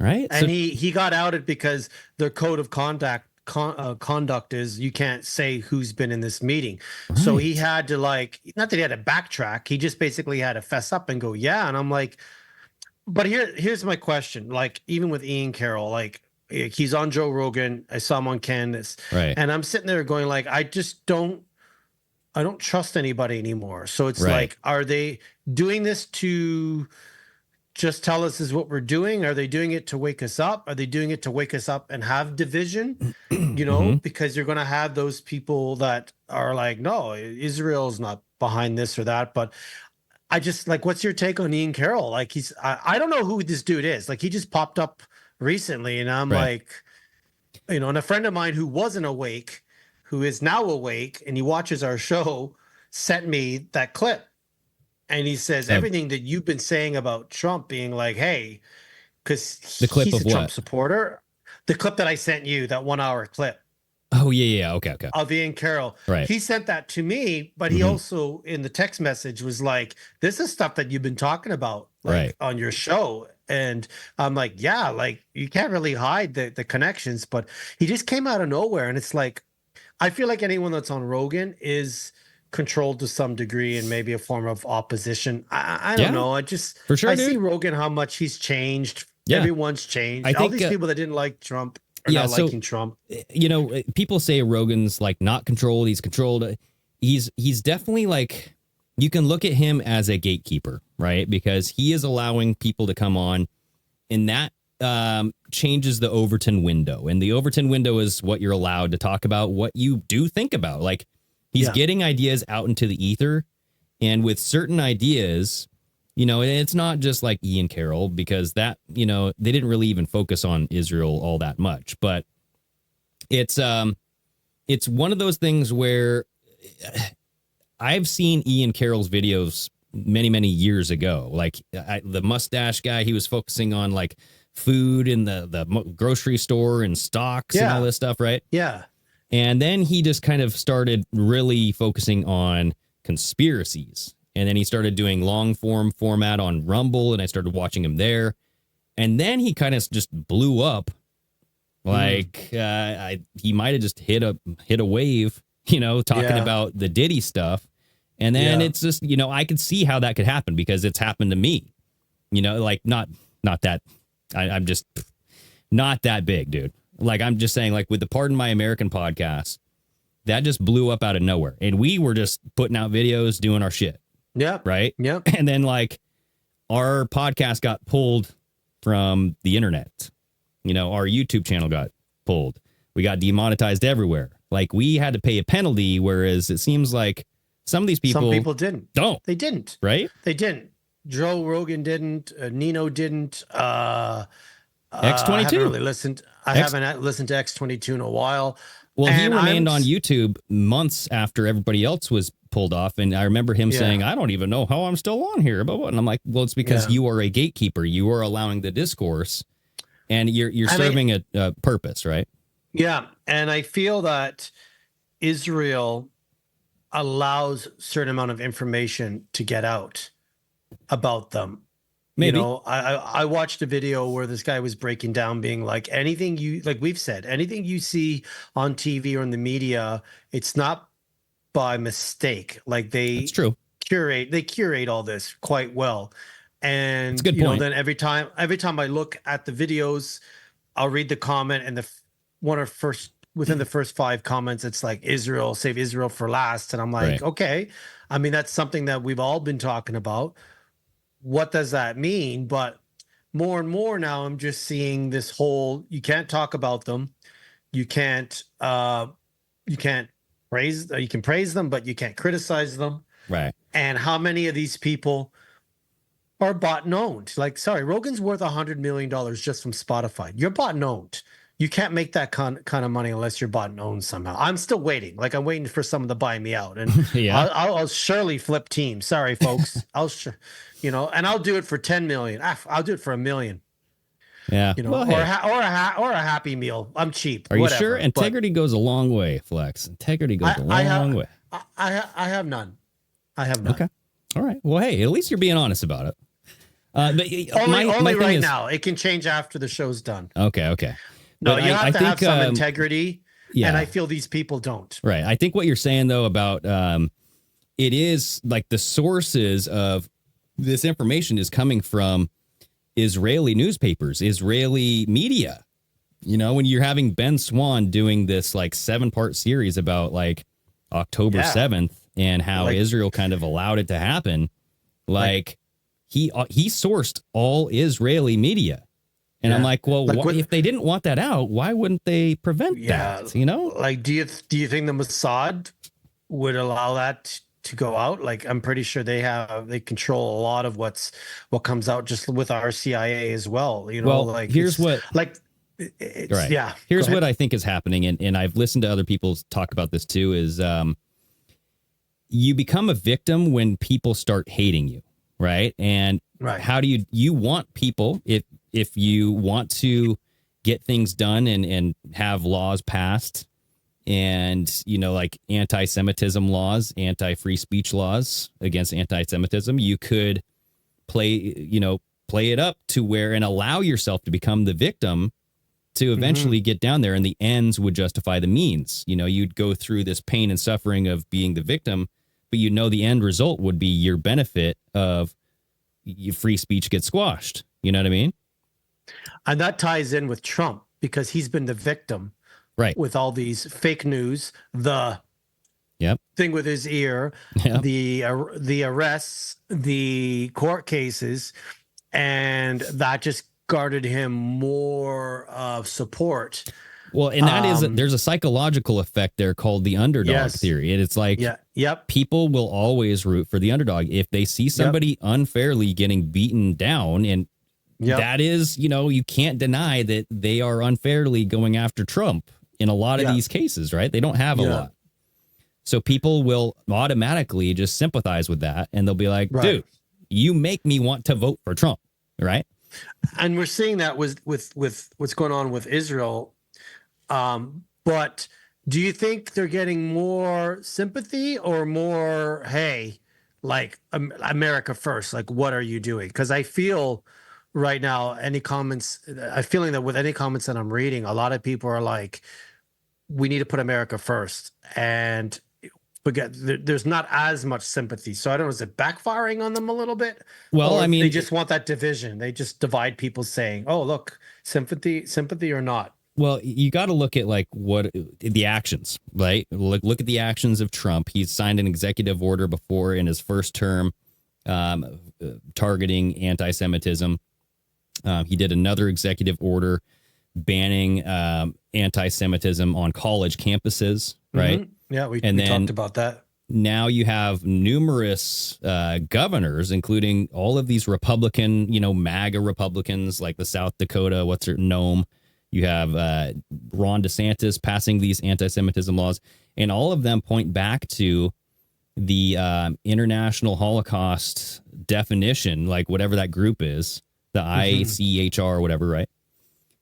Right. And he got outed because their code of conduct is you can't say who's been in this meeting. Right. So he had to not that he had to backtrack. He just basically had to fess up and go, yeah. And I'm like, but here's my question. Like, even with Ian Carroll, like he's on Joe Rogan. I saw him on Candace. Right. And I'm sitting there going like, I don't trust anybody anymore. So it's like, are they doing this to just tell us is what we're doing? Are they doing it to wake us up? Are they doing it to wake us up and have division? Because you're going to have those people that are like, no, Israel's not behind this or that. But I just like, what's your take on Ian Carroll? Like I don't know who this dude is. Like he just popped up recently and I'm like, and a friend of mine who wasn't awake, who is now awake and he watches our show, sent me that clip. And he says everything that you've been saying about Trump being like, hey, because he's a Trump supporter. The clip that I sent you, that 1 hour clip. Oh, yeah. Okay. Of Ian Carroll. Right. He sent that to me, but he also in the text message was like, this is stuff that you've been talking about on your show. And I'm like, yeah, like you can't really hide the connections, but he just came out of nowhere. And it's like, I feel like anyone that's on Rogan is controlled to some degree and maybe a form of opposition. I don't know. I just for sure, see Rogan how much he's changed. Yeah. Everyone's changed. I think, all these people that didn't like Trump are not liking Trump. People say Rogan's like not controlled. He's controlled. He's definitely like, you can look at him as a gatekeeper, right? Because he is allowing people to come on, and that changes the Overton window. And the Overton window is what you're allowed to talk about, what you do think about. Like, he's getting ideas out into the ether, and with certain ideas, and it's not just like Ian Carroll, because that, they didn't really even focus on Israel all that much, but it's one of those things where I've seen Ian Carroll's videos many, many years ago. Like the mustache guy, he was focusing on like food in the grocery store and stocks and all this stuff, right? Yeah. And then he just kind of started really focusing on conspiracies. And then he started doing long form format on Rumble, and I started watching him there. And then he kind of just blew up. Like he might have just hit a wave, talking about the Diddy stuff. And then it's just, I could see how that could happen because it's happened to me. Like not that I'm just not that big, dude. Like, I'm just saying, like, with the Pardon My American podcast, that just blew up out of nowhere. And we were just putting out videos, doing our shit. Yeah. Right? Yeah. And then, like, our podcast got pulled from the internet. Our YouTube channel got pulled. We got demonetized everywhere. Like, we had to pay a penalty, whereas it seems like some of these people... Some people didn't. Don't. They didn't. Right? They didn't. Joe Rogan didn't. Nino didn't. X22. I haven't listened to X22 in a while. Well, he remained on YouTube months after everybody else was pulled off. And I remember him saying, I don't even know how I'm still on here. And I'm like, well, it's because you are a gatekeeper. You are allowing the discourse and you're serving a purpose, right? Yeah. And I feel that Israel allows certain amount of information to get out about them. Maybe. I watched a video where this guy was breaking down being like, anything we've said, anything you see on TV or in the media, it's not by mistake. Like That's true. They curate all this quite well. And That's a good point. Then every time I look at the videos, I'll read the comment and within the first 5 comments, it's like Israel, save Israel for last. And I'm like, okay. I mean, that's something that we've all been talking about. What does that mean? But more and more now, I'm just seeing this whole, you can't talk about them. You can't praise them, but you can't criticize them. Right. And how many of these people are bought and owned? Like, sorry, Rogan's worth $100 million just from Spotify. You're bought and owned. You can't make that kind of money unless you're bought and owned somehow. I'm still waiting. Like, I'm waiting for someone to buy me out, and I'll surely flip teams. Sorry, folks. And I'll do it for 10 million. I'll do it for $1 million. Yeah. You know, Well, or hey. or a Happy Meal. I'm cheap. Are you whatever, sure? but Integrity goes a long way, Flex. Integrity goes a I long have way. I have none. I have none. Okay. All right. Well, hey, at least you're being honest about it. But Only my thing right is, now. It can change after the show's done. Okay. No, But you have to have some think, integrity, yeah. and I feel these people don't. Right. I think what you're saying though about it is like the sources of this information is coming from Israeli newspapers, Israeli media. You know, when you're having Ben Swan doing this like 7-part series about like October 7th and how Like- Israel kind of allowed it to happen, like he sourced all Israeli media. And I'm like, well, if they didn't want that out, why wouldn't they prevent that? You know, like, do you think the Mossad would allow that to go out? Like, I'm pretty sure they control a lot of what comes out, just with our CIA as well. You know, well, like here's it's- what like it's, right. yeah. Here's go what ahead. I think is happening, and I've listened to other people talk about this too. Is you become a victim when people start hating you, right? And how do you want people if you want to get things done and have laws passed and, you know, like anti-Semitism laws, anti-free speech laws against anti-Semitism, you could play it up to where and allow yourself to become the victim to eventually get down there, and the ends would justify the means. You know, you'd go through this pain and suffering of being the victim, but you know the end result would be your benefit of free speech gets squashed. You know what I mean? And that ties in with Trump, because he's been the victim, right? With all these fake news, the thing with his ear, the arrests, the court cases, and that just garnered him more support. Well, and that is there's a psychological effect there called the underdog theory. And it's like, people will always root for the underdog if they see somebody unfairly getting beaten down. And that is, you know, you can't deny that they are unfairly going after Trump in a lot of these cases, right? They don't have a lot. So people will automatically just sympathize with that. And they'll be like, dude, you make me want to vote for Trump, right? And we're seeing that with what's going on with Israel. But do you think they're getting more sympathy or more, hey, like America first? Like, what are you doing? Because I feel right now, I'm feeling that with any comments that I'm reading, a lot of people are like, we need to put America first. And there's not as much sympathy. So I don't know, is it backfiring on them a little bit? Well, or I mean, they just want that division. They just divide people, saying, oh, look, sympathy or not. Well, you got to look at like what the actions, right? Look at the actions of Trump. He's signed an executive order before in his first term targeting anti-Semitism. He did another executive order banning anti-Semitism on college campuses, right? Mm-hmm. Yeah, we talked about that. Now you have numerous governors, including all of these Republican, MAGA Republicans like the South Dakota, Nome. You have Ron DeSantis passing these anti-Semitism laws, and all of them point back to the International Holocaust definition, like whatever that group is, the ICHR or whatever, right?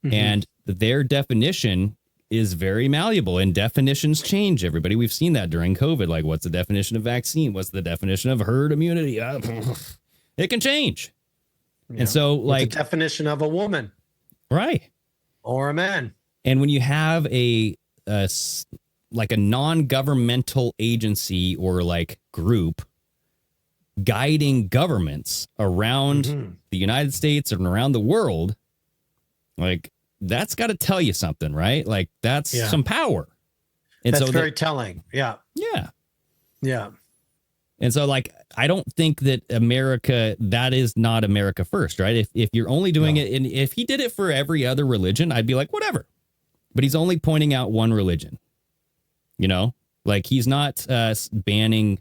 Mm-hmm. And their definition is very malleable, and definitions change, everybody. We've seen that during COVID. Like, what's the definition of vaccine? What's the definition of herd immunity? It can change. Yeah. And so, like, the definition of a woman. Right. Or a man. And when you have a non-governmental agency or like group guiding governments around the United States and around the world, like, that's got to tell you something, right? Like, that's some power. And that's so very telling. Yeah. Yeah. Yeah. And so, like, I don't think that that is not America first, right? If you're only doing it, and if he did it for every other religion, I'd be like, whatever. But he's only pointing out one religion, like he's not banning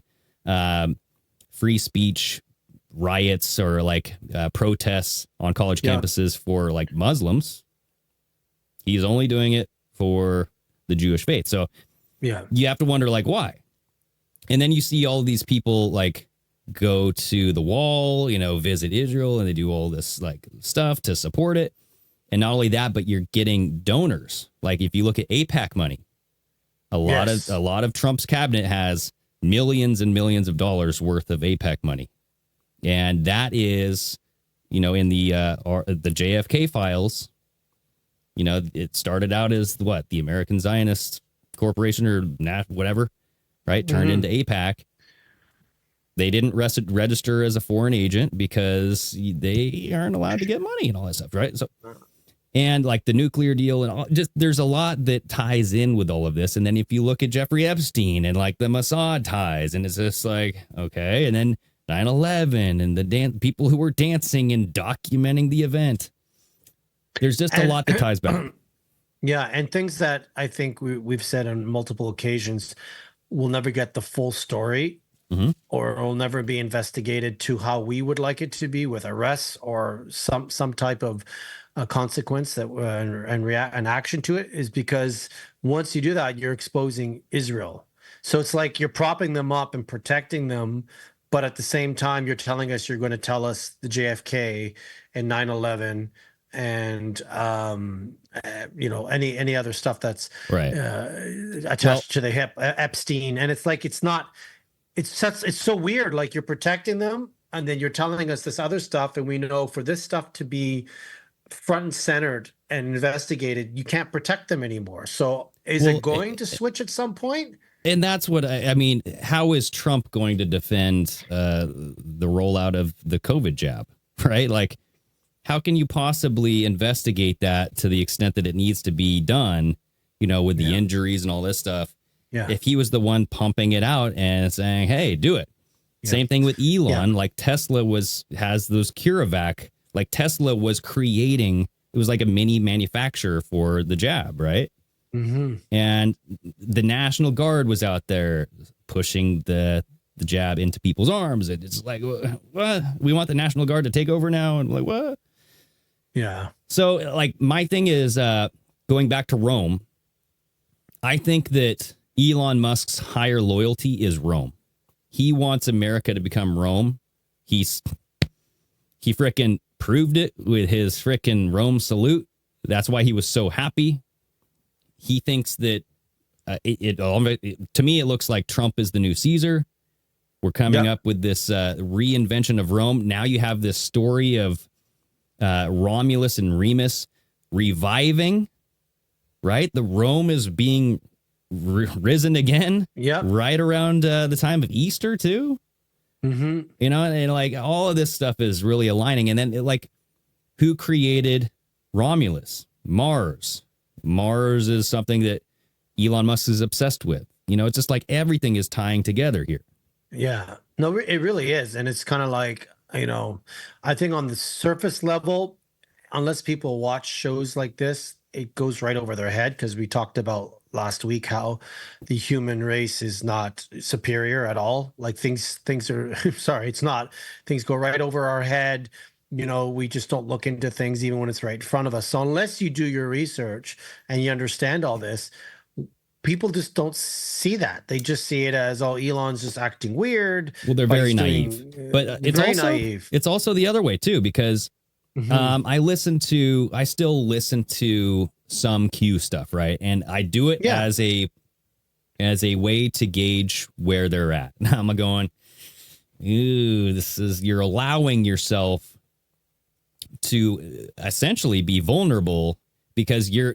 free speech riots or like protests on college campuses for like Muslims. He's only doing it for the Jewish faith. So you have to wonder, like, why? And then you see all these people like go to the wall, visit Israel, and they do all this like stuff to support it. And not only that, but you're getting donors. Like if you look at APAC money, a lot of Trump's cabinet has millions and millions of dollars worth of APAC money. And that is, in the JFK files, it started out as the American Zionist Corporation or whatever, right? Turned into APAC. They didn't register as a foreign agent because they aren't allowed to get money and all that stuff, right? So, and like the nuclear deal and all, just there's a lot that ties in with all of this. And then if you look at Jeffrey Epstein and like the Mossad ties, and it's just like, okay, and then 9/11 and the people who were dancing and documenting the event. There's just a lot that ties back. Yeah, and things that I think we've said on multiple occasions, we'll never get the full story. Or it'll never be investigated to how we would like it to be with arrests or some type of consequence that and action to it, is because once you do that, you're exposing Israel. So it's like you're propping them up and protecting them, but at the same time, you're telling us you're going to tell us the JFK and 9/11 and any other stuff that's attached to the hip, Epstein, and it's like it's so weird. Like you're protecting them, and then you're telling us this other stuff, and we know for this stuff to be front and centered and investigated, you can't protect them anymore. So is it going to switch at some point? And that's what I mean. How is Trump going to defend the rollout of the COVID jab, right? Like, how can you possibly investigate that to the extent that it needs to be done, with the injuries and all this stuff? Yeah. If he was the one pumping it out and saying, hey, do it. Yeah. Same thing with Elon. Like Tesla has those CureVac. Like Tesla was creating, it was like a mini manufacturer for the jab, right? And the National Guard was out there pushing the jab into people's arms. It's like, what? We want the National Guard to take over now? And like, what? Yeah. So like my thing is going back to Rome. I think that Elon Musk's higher loyalty is Rome. He wants America to become Rome. He frickin' proved it with his frickin' Rome salute. That's why he was so happy. He thinks that to me, it looks like Trump is the new Caesar. We're coming up with this reinvention of Rome. Now you have this story of Romulus and Remus reviving, right? The Rome is being risen again. Right around the time of Easter too. And like all of this stuff is really aligning. And then like, who created Romulus? Mars is something that Elon Musk is obsessed with. It's just like everything is tying together here. Yeah, no, it really is. And it's kind of like, I think on the surface level, unless people watch shows like this, it goes right over their head, because we talked about last week how the human race is not superior at all. Like things are sorry, it's not. Things go right over our head. We just don't look into things even when it's right in front of us. So unless you do your research and you understand all this, people just don't see that. They just see it as, Elon's just acting weird. Well, they're very naive. But it's also the other way too, because I still listen to some Q stuff, right? And I do it as a way to gauge where they're at. Now I'm going, you're allowing yourself to essentially be vulnerable, because you're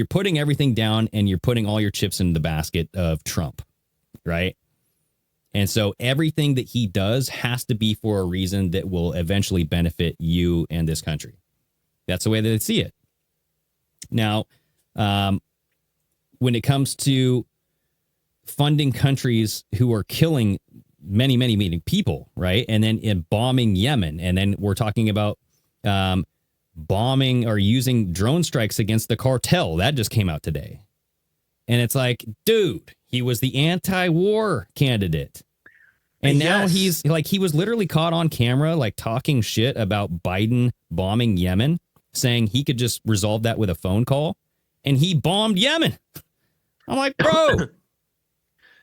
putting everything down and you're putting all your chips in the basket of Trump, right? And so everything that he does has to be for a reason that will eventually benefit you and this country. That's the way that they see it. Now, when it comes to funding countries who are killing many people, right? And then in bombing Yemen, and then we're talking about bombing or using drone strikes against the cartel. That just came out today. And it's like, dude, he was the anti-war candidate. And now he's like, he was literally caught on camera, like talking shit about Biden bombing Yemen, saying he could just resolve that with a phone call. And he bombed Yemen. I'm like, bro.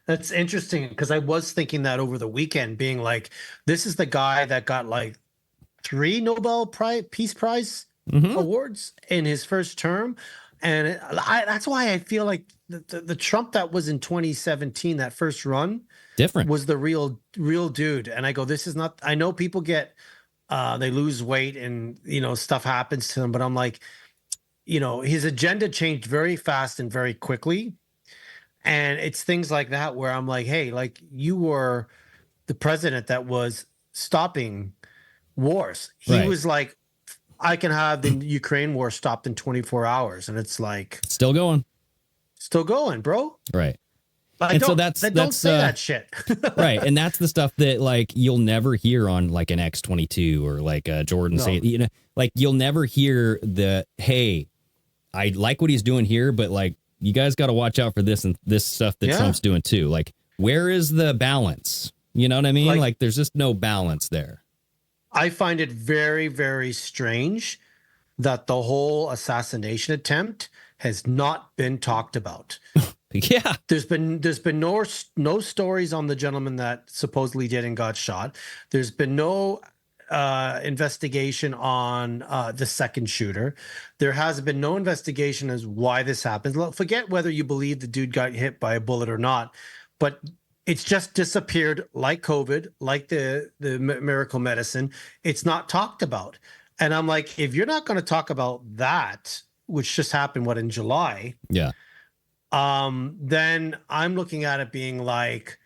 That's interesting, because I was thinking that over the weekend, being like, this is the guy that got like 3 Nobel Peace Prize awards in his first term. And that's why I feel like the Trump that was in 2017, that first run, Different. was the real dude. And I go, this is not, I know people get, they lose weight and, stuff happens to them, but I'm like, his agenda changed very fast and very quickly. And it's things like that where I'm like, hey, like you were the president that was stopping wars. He was like, I can have the Ukraine war stopped in 24 hours. And it's like, Still going, bro. right? Like, And so don't say that shit. Right. And that's the stuff that like you'll never hear on like an X-22 or like Jordan say, like you'll never hear the, hey, I like what he's doing here, but like you guys got to watch out for this and this stuff that Trump's doing too. Like, where is the balance? You know what I mean? Like there's just no balance there. I find it very, very strange that the whole assassination attempt has not been talked about. Yeah. There's been no stories on the gentleman that supposedly did and got shot. There's been no investigation on the second shooter. There has been no investigation as why this happened. Forget whether you believe the dude got hit by a bullet or not, but it's just disappeared like COVID, like the miracle medicine. It's not talked about. And I'm like, if you're not going to talk about that, which just happened, in July? Yeah. Then I'm looking at it being like,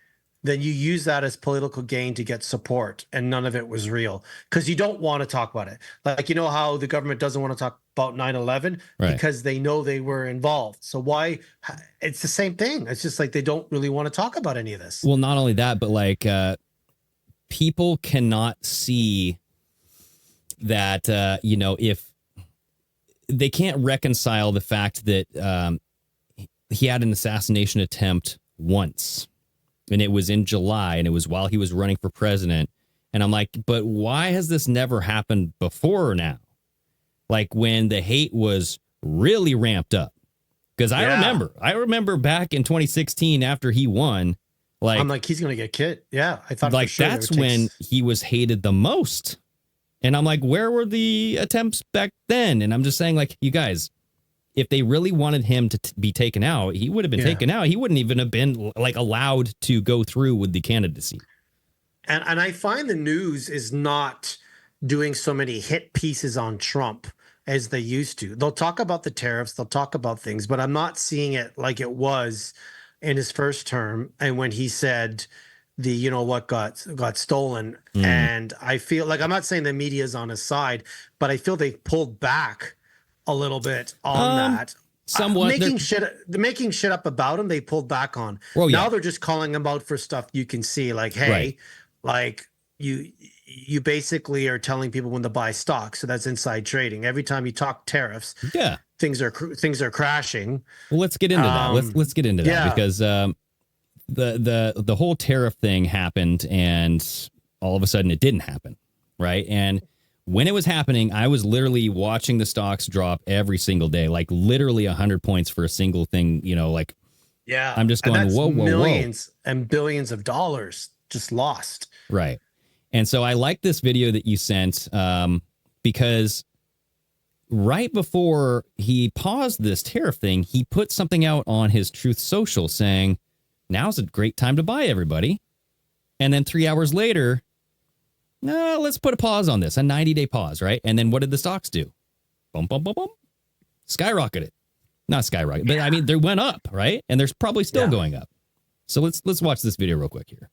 then you use that as political gain to get support, and none of it was real because you don't want to talk about it. Like, how the government doesn't want to talk about 9/11 because they know they were involved. So why? It's the same thing. It's just like they don't really want to talk about any of this. Well, not only that, but like people cannot see that, if they can't reconcile the fact that he had an assassination attempt once. And it was in July, and it was while he was running for president. And I'm like, but why has this never happened before now? Like when the hate was really ramped up. Because I remember back in 2016 after he won, like I'm like, he's gonna get killed. Yeah, I thought like for sure that's when he was hated the most. And I'm like, where were the attempts back then? And I'm just saying, like, you guys, if they really wanted him to be taken out, he would have been taken out. He wouldn't even have been like allowed to go through with the candidacy. And I find the news is not doing so many hit pieces on Trump as they used to. They'll talk about the tariffs, they'll talk about things, but I'm not seeing it like it was in his first term and when he said the what got stolen. And I feel like, I'm not saying the media is on his side, but I feel they've pulled back a little bit on that. Somewhat making shit up about him, they pulled back on. Well, yeah. Now they're just calling him out for stuff you can see, like, hey, like you basically are telling people when to buy stock, so that's inside trading. Every time you talk tariffs, things are crashing. Well, let's get into that. Let's get into that because the whole tariff thing happened, and all of a sudden it didn't happen, right? And when it was happening, I was literally watching the stocks drop every single day, like literally 100 points for a single thing, like, I'm just going, whoa, millions and billions of dollars just lost. Right. And so I like this video that you sent because right before he paused this tariff thing, he put something out on his Truth Social saying, now's a great time to buy, everybody. And then 3 hours later, no, let's put a pause on this, a 90-day pause, right? And then what did the stocks do? Boom, boom, boom, boom. Skyrocketed. Not skyrocket, but I mean, they went up, right? And they're probably still going up. So let's watch this video real quick here.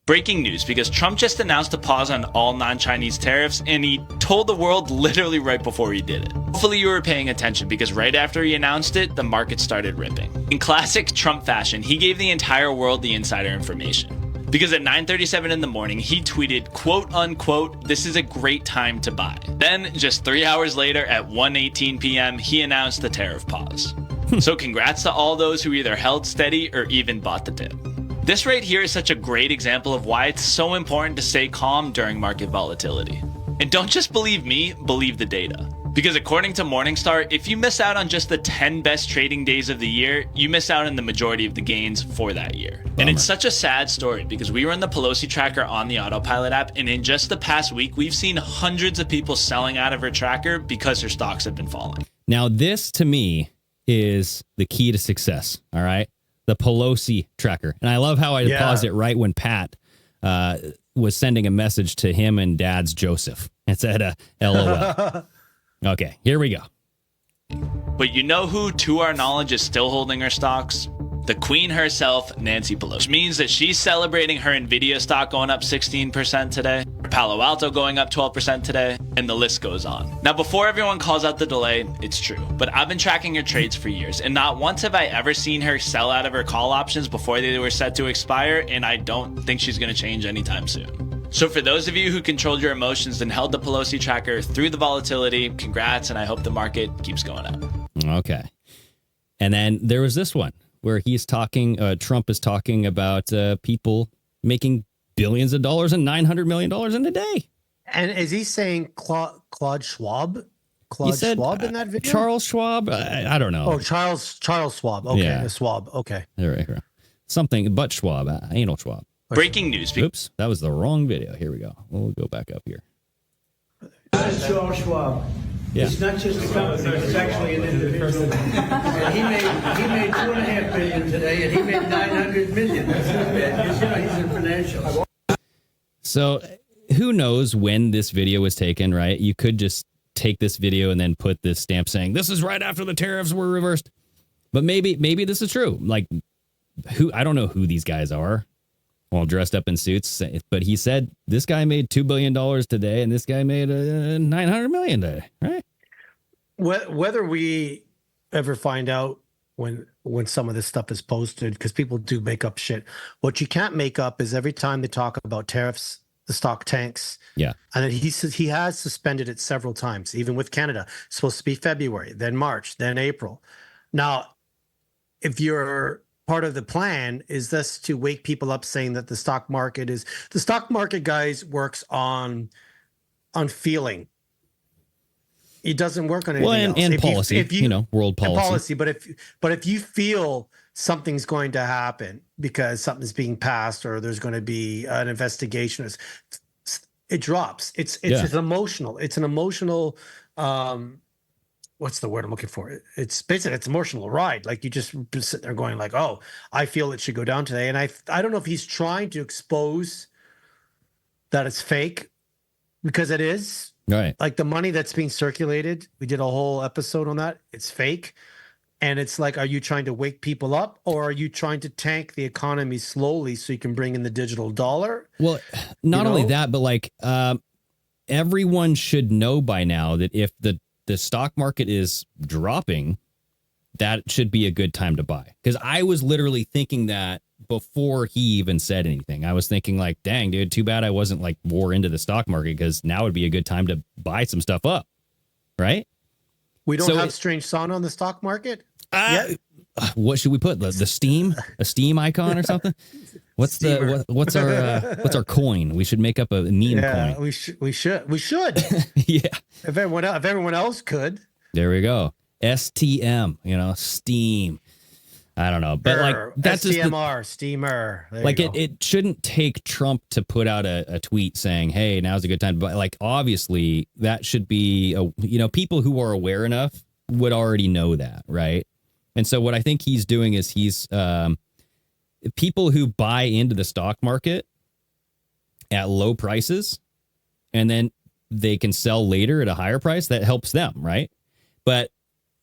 Breaking news, because Trump just announced a pause on all non-Chinese tariffs, and he told the world literally right before he did it. Hopefully you were paying attention, because right after he announced it, the market started ripping. In classic Trump fashion, he gave the entire world the insider information. Because at 9:37 in the morning, he tweeted, quote unquote, "This is a great time to buy." Then, just 3 hours later at 1:18 p.m., he announced the tariff pause. So congrats to all those who either held steady or even bought the dip. This right here is such a great example of why it's so important to stay calm during market volatility. And don't just believe me, believe the data. Because according to Morningstar, if you miss out on just the 10 best trading days of the year, you miss out on the majority of the gains for that year. Bummer. And it's such a sad story because we run the Pelosi tracker on the Autopilot app, and in just the past week, we've seen hundreds of people selling out of her tracker because her stocks have been falling. Now, this to me is the key to success, all right? The Pelosi tracker. And I love how I paused it right when Pat was sending a message to him and Dad's Joseph. It said, LOL. Okay, here we go. But you know who, to our knowledge, is still holding her stocks? The queen herself, Nancy Pelosi. Which means that she's celebrating her Nvidia stock going up 16% today, Palo Alto going up 12% today, and the list goes on. Now, before everyone calls out the delay, it's true, but I've been tracking her trades for years, and not once have I ever seen her sell out of her call options before they were set to expire, and I don't think she's going to change anytime soon. So for those of you who controlled your emotions and held the Pelosi tracker through the volatility, congrats, and I hope the market keeps going up. Okay. And then there was this one where he's talking, Trump is talking about people making billions of dollars and $900 million in a day. And is he saying Claude Schwab? Claude Schwab in that video? Charles Schwab? I don't know. Oh, Charles Schwab. Okay, Yeah. Schwab. Okay. There we go. Something, but Schwab, anal Schwab. Breaking news. Oops, that was the wrong video. Here we go. We'll go back up here. Charles Schwab. Yeah. It's not just a company, it's actually an individual. And he made $2.5 billion today, and he made $900 million. That's not bad. He's in financial. So who knows when this video was taken, right? You could just take this video and then put this stamp saying, this is right after the tariffs were reversed. But maybe this is true. Like, I don't know who these guys are, all dressed up in suits, but he said this guy made $2 billion today and this guy made $900 million today, right? Whether we ever find out when some of this stuff is posted, because people do make up shit. What you can't make up is every time they talk about tariffs, the stock tanks. Yeah. And then he says he has suspended it several times, even with Canada. It's supposed to be February, then March, then April. Now, if you're part of the plan is this to wake people up saying that the stock market, guys, works on feeling. It doesn't work on anything else. And policy, if you world policy. But if you feel something's going to happen because something's being passed or there's going to be an investigation, it drops. It's an emotional. It's an emotional. What's the word I'm looking for? It's basically it's an emotional ride. Like you just sit there going like, oh, I feel it should go down today. And I don't know if he's trying to expose that it's fake because it is. Right. Like the money that's being circulated, we did a whole episode on that. It's fake. And it's like, are you trying to wake people up or are you trying to tank the economy slowly so you can bring in the digital dollar? Well, not only that, but like everyone should know by now that if the stock market is dropping, that should be a good time to buy. Because I was literally thinking that before he even said anything. I was thinking like, dang, dude, too bad I wasn't like more into the stock market because now would be a good time to buy some stuff up. Right? We don't have strange sauna on the stock market yet? What should we put? The Steam? A Steam icon or something? What's our coin? We should make up a meme coin. We should. Yeah. If everyone else could. There we go. STM, Steam. I don't know, but like that's STMR, steamer. Like it shouldn't take Trump to put out a tweet saying, "Hey, now's a good time to buy." Like obviously that should be people who are aware enough would already know that, right? And so what I think he's doing is he's people who buy into the stock market at low prices and then they can sell later at a higher price, that helps them, right? But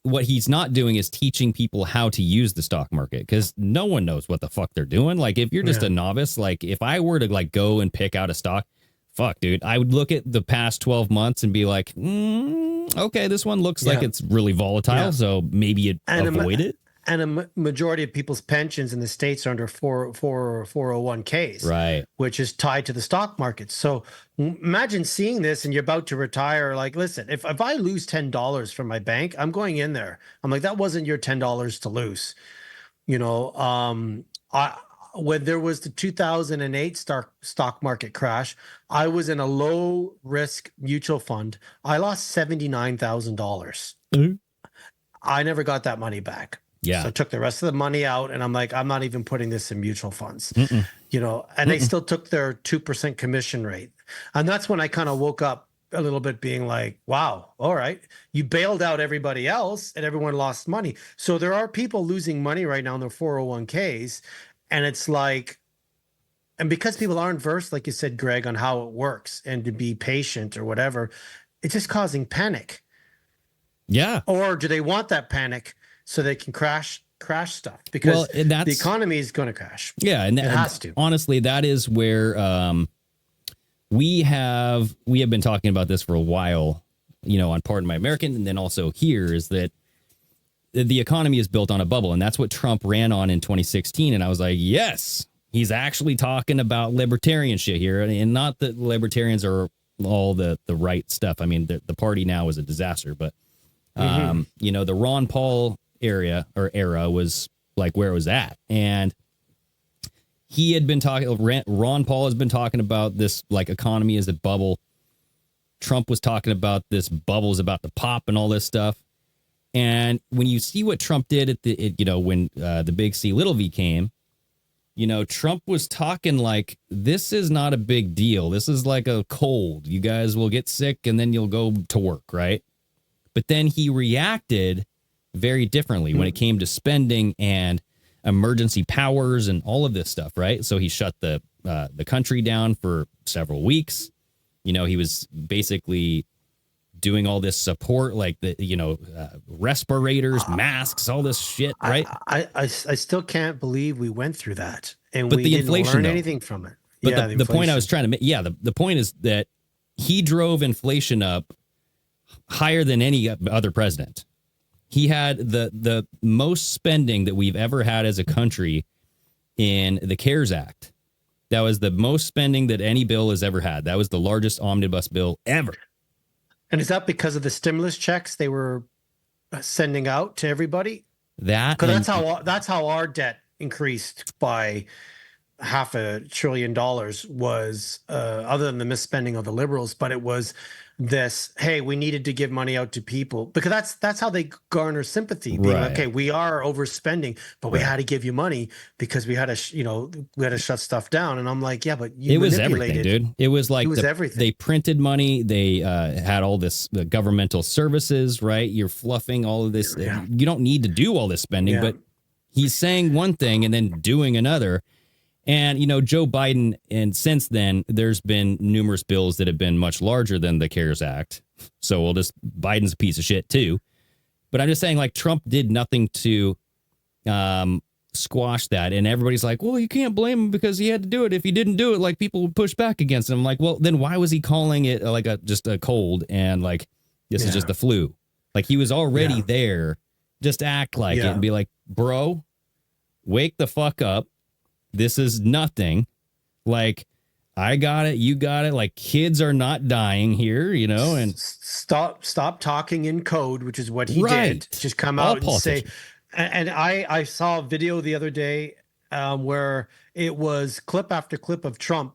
what he's not doing is teaching people how to use the stock market because no one knows what the fuck they're doing. Like if you're just a novice, like if I were to like go and pick out a stock, fuck, dude, I would look at the past 12 months and be like, okay, this one looks like it's really volatile, so maybe avoid it. And a majority of people's pensions in the States are under 401ks, right? Which is tied to the stock market. So imagine seeing this and you're about to retire. Like, listen, if I lose $10 from my bank, I'm going in there. I'm like, that wasn't your $10 to lose. when there was the 2008 stock market crash, I was in a low risk mutual fund. I lost $79,000. I never got that money back. Yeah. So I took the rest of the money out, and I'm like, I'm not even putting this in mutual funds, you know, and they still took their 2% commission rate. And that's when I kind of woke up a little bit being like, wow, all right, you bailed out everybody else and everyone lost money. So there are people losing money right now in their 401ks. And it's like, and because people aren't versed, like you said, Greg, on how it works and to be patient or whatever, it's just causing panic. Yeah. Or do they want that panic so they can crash stuff? Because the economy is going to crash. Yeah, and it has to. Honestly, that is where we have been talking about this for a while, you know, on Pardon My American, and then also here is that the economy is built on a bubble, and that's what Trump ran on in 2016. And I was like, yes, he's actually talking about libertarian shit here, and not that libertarians are all the right stuff. I mean, the party now is a disaster, but you know, the Ron Paul era was like where it was at, and he had been talking. Ron Paul has been talking about this like economy as a bubble. Trump was talking about this bubble's about to pop and all this stuff. And when you see what Trump did at when the big C little V came, you know, Trump was talking like, this is not a big deal. This is like a cold. You guys will get sick and then you'll go to work, right? But then he reacted very differently when it came to spending and emergency powers and all of this stuff, right? So he shut the country down for several weeks. You know, he was basically doing all this support, like respirators, masks, all this shit, right? I still can't believe we went through that, and but we the didn't inflation, learn though. anything from it. But yeah, the point I was trying to make, the point is that he drove inflation up higher than any other president. He had the most spending that we've ever had as a country in the CARES Act. That was the most spending that any bill has ever had. That was the largest omnibus bill ever. And is that because of the stimulus checks they were sending out to everybody? Because that's how our debt increased by $500 billion was other than the misspending of the liberals, but it was this, hey, we needed to give money out to people, because that's how they garner sympathy, being like, okay, we are overspending, but we had to give you money because we had to shut stuff down. And I'm like, yeah, but it was everything, dude. It was like everything. They printed money. They had all this governmental services, right? You're fluffing all of this. Yeah. You don't need to do all this spending, but he's saying one thing and then doing another. And, you know, Joe Biden, and since then, there's been numerous bills that have been much larger than the CARES Act. So Biden's a piece of shit, too. But I'm just saying, like, Trump did nothing to squash that. And everybody's like, well, you can't blame him because he had to do it. If he didn't do it, like, people would push back against him. I'm like, well, then why was he calling it like just a cold and like, this is just the flu? Like, he was already there. Just act like it and be like, bro, wake the fuck up. This is nothing. Like, I got it. You got it. Like, kids are not dying here, you know, and stop talking in code, which is what he did. Just come out and say. And I saw a video the other day where it was clip after clip of Trump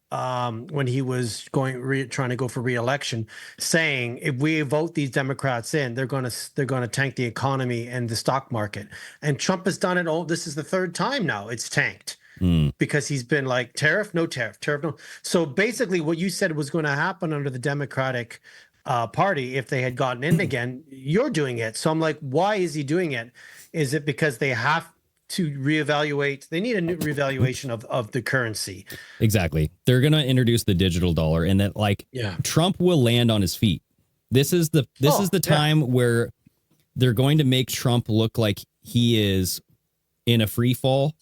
when he was trying to go for re-election, saying if we vote these Democrats in, they're going to tank the economy and the stock market. And Trump has done it all. This is the third time now it's tanked. Because he's been like, tariff, no tariff, no. So basically what you said was going to happen under the Democratic Party if they had gotten in again, you're doing it. So I'm like, why is he doing it? Is it because they have to reevaluate? They need a new reevaluation of the currency. Exactly. They're going to introduce the digital dollar, and that Trump will land on his feet. This is the time where they're going to make Trump look like he is in a free fall.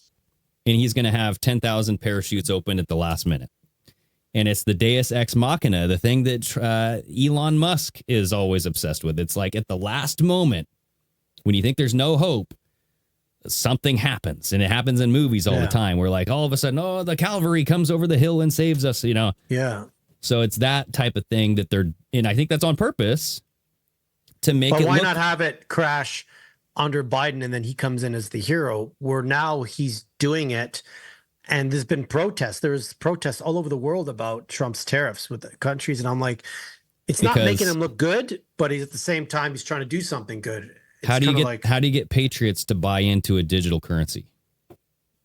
And he's going to have 10,000 parachutes open at the last minute. And it's the Deus Ex Machina, the thing that Elon Musk is always obsessed with. It's like at the last moment, when you think there's no hope, something happens. And it happens in movies all the time. Where like all of a sudden, the cavalry comes over the hill and saves us, you know? Yeah. So it's that type of thing that and I think that's on purpose to make it. But why not have it crash under Biden and then he comes in as the hero, where now he's doing it And there's been protests. There's protests all over the world about Trump's tariffs with the countries. And I'm like, it's not making him look good, but he's at the same time, he's trying to do something good. It's how do you get patriots to buy into a digital currency?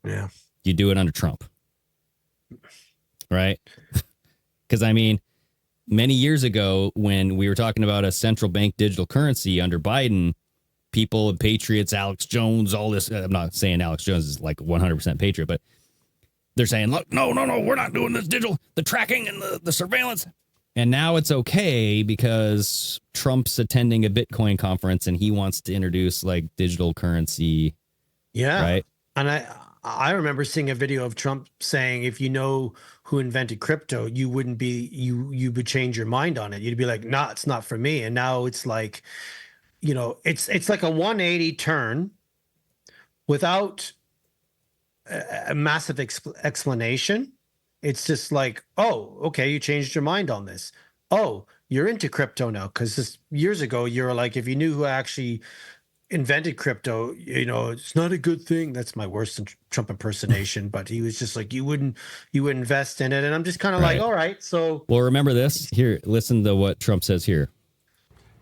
Yeah. You do it under Trump. Right? Because, I mean, many years ago, when we were talking about a central bank digital currency under Biden, people and patriots, Alex Jones, all this. I'm not saying Alex Jones is like 100% patriot, but they're saying, look, no, we're not doing this digital, the tracking and the surveillance. And now it's okay because Trump's attending a Bitcoin conference and he wants to introduce like digital currency. Yeah. Right. And I remember seeing a video of Trump saying, if you know who invented crypto, you wouldn't be, you would change your mind on it. You'd be like, nah, it's not for me. And now it's like, you know, it's like a 180 turn without a massive explanation. It's just like, oh, okay, you changed your mind on this. Oh, you're into crypto now. Because years ago, you were like, if you knew who actually invented crypto, you know, it's not a good thing. That's my worst Trump impersonation. But he was just like, you would invest in it. And I'm just kind of like, all right. So, well, remember this here. Listen to what Trump says here.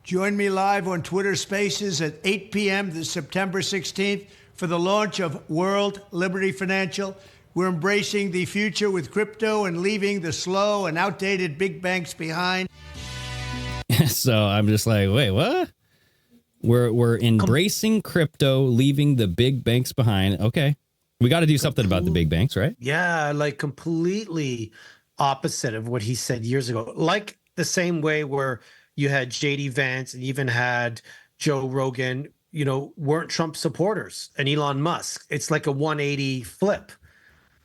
Join me live on Twitter Spaces at 8 p.m. this September 16th for the launch of World Liberty Financial. We're embracing the future with crypto and leaving the slow and outdated big banks behind. So I'm just like, wait, what? We're embracing crypto, leaving the big banks behind. Okay. We got to do something about the big banks, right? Yeah, like completely opposite of what he said years ago. Like the same way where you had JD Vance and even had Joe Rogan, you know, weren't Trump supporters, and Elon Musk. It's like a 180 flip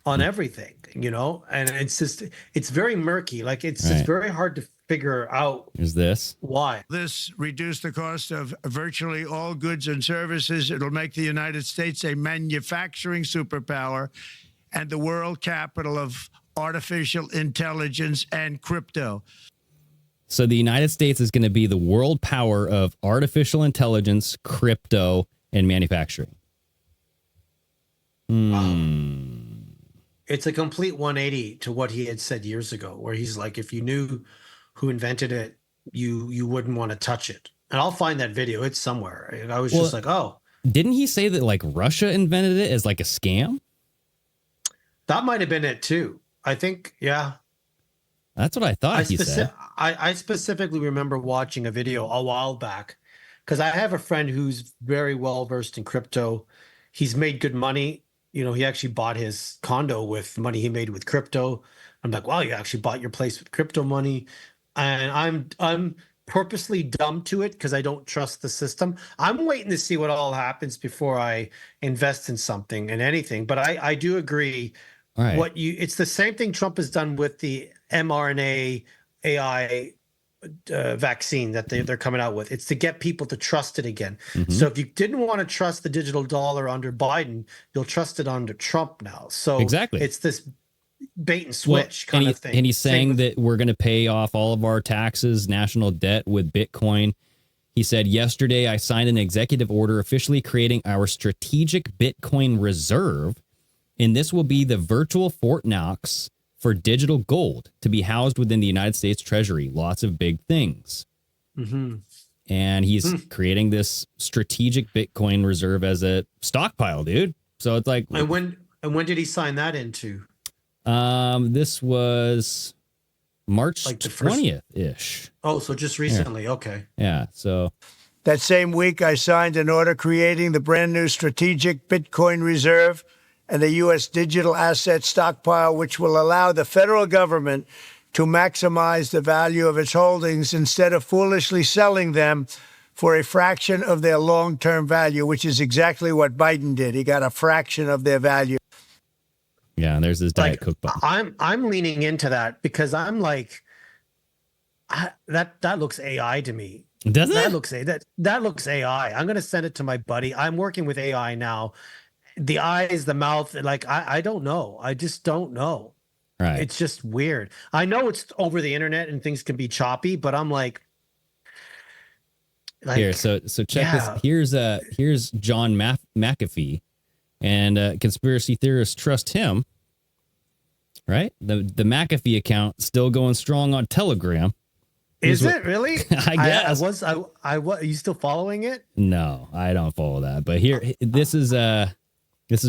on everything, you know, and it's very murky. Like it's very hard to figure out. Is this why? This reduce the cost of virtually all goods and services. It'll make the United States a manufacturing superpower and the world capital of artificial intelligence and crypto. So the United States is going to be the world power of artificial intelligence, crypto, and manufacturing. It's a complete 180 to what he had said years ago, where he's like, if you knew who invented it, you wouldn't want to touch it. And I'll find that video. It's somewhere. And I was just like, oh. Didn't he say that like Russia invented it as like a scam? That might have been it too. I think, yeah. That's what I thought he said. I specifically remember watching a video a while back because I have a friend who's very well versed in crypto. He's made good money. You know, he actually bought his condo with money he made with crypto. I'm like, wow, you actually bought your place with crypto money. And I'm purposely dumb to it because I don't trust the system. I'm waiting to see what all happens before I invest in something and anything. But I do agree. Right. It's the same thing Trump has done with the mRNA AI vaccine that they're coming out with. It's to get people to trust it again. Mm-hmm. So if you didn't want to trust the digital dollar under Biden, you'll trust it under Trump now. So exactly, it's this bait and switch kind of thing. And he's saying that we're going to pay off all of our taxes, national debt with Bitcoin. He said, yesterday I signed an executive order officially creating our strategic Bitcoin reserve, and this will be the virtual Fort Knox for digital gold to be housed within the United States Treasury. Lots of big things. Mm-hmm. And he's creating this strategic Bitcoin reserve as a stockpile, dude. So it's like... And when did he sign that into? This was March like 20th-ish. Oh, so just recently. Yeah. Okay. Yeah, so... That same week, I signed an order creating the brand new strategic Bitcoin reserve and the U.S. digital asset stockpile, which will allow the federal government to maximize the value of its holdings instead of foolishly selling them for a fraction of their long-term value, which is exactly what Biden did. He got a fraction of their value. Yeah, and there's this Diet Coke button. I'm leaning into that because I'm like, that looks AI to me. Does it? That looks AI. I'm gonna send it to my buddy. I'm working with AI now. The eyes, the mouth, like I don't know. I just don't know. Right. It's just weird. I know it's over the internet and things can be choppy, but I'm like here. So check this. Here's John McAfee, and conspiracy theorists trust him. right? The McAfee account still going strong on Telegram. Is it really? I guess. I was. Are you still following it? No, I don't follow that. But here, this is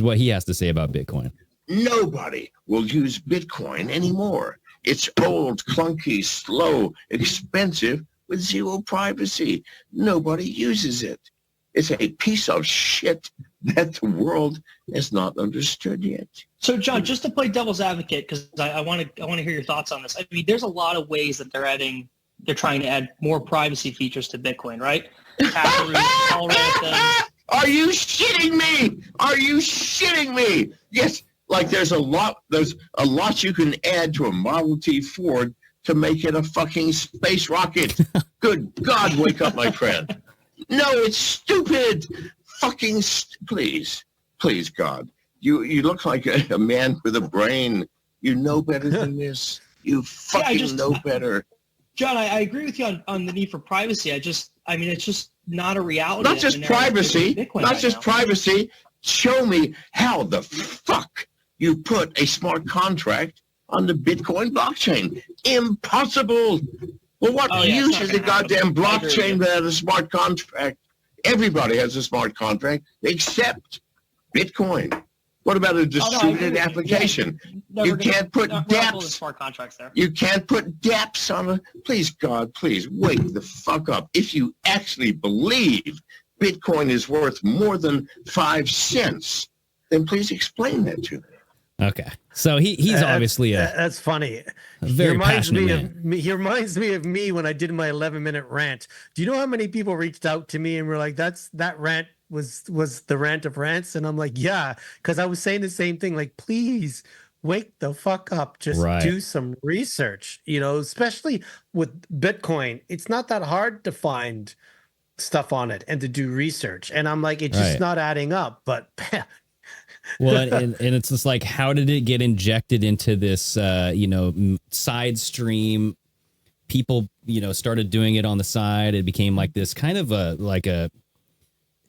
what he has to say about Bitcoin. Nobody will use Bitcoin anymore. It's old, clunky, slow, expensive, with zero privacy. Nobody uses it. It's a piece of shit that the world has not understood yet. So, John, just to play devil's advocate, because I want to hear your thoughts on this. I mean, there's a lot of ways that they're trying to add more privacy features to Bitcoin, right? Are you shitting me? Are you shitting me? Yes, like there's a lot you can add to a Model T Ford to make it a fucking space rocket. Good God, wake up, my friend. No, it's stupid. Fucking please, God. You look like a man with a brain. You know better than this. You fucking know better. John, I agree with you on the need for privacy. I mean, it's just not a reality. Not just privacy. Privacy. Show me how the fuck you put a smart contract on the Bitcoin blockchain. Impossible. Well, what use is the goddamn blockchain without a smart contract? Everybody has a smart contract except Bitcoin. What about a distributed application? No, you can't put dApps. Smart contracts there. You can't put dApps on a. Please, God, please wake the fuck up. If you actually believe Bitcoin is worth more than 5 cents, then please explain that to me. Okay, so he's obviously that's funny. Very passionate man. He reminds me of me when I did my 11-minute rant. Do you know how many people reached out to me and were like, that rant was the rant of rants? And I'm like, yeah, because I was saying the same thing. Like, please wake the fuck up. Just do some research. You know, especially with Bitcoin, it's not that hard to find stuff on it and to do research. And I'm like, it's just not adding up. But well, and it's just like, how did it get injected into this, side stream? People, started doing it on the side. It became like this kind of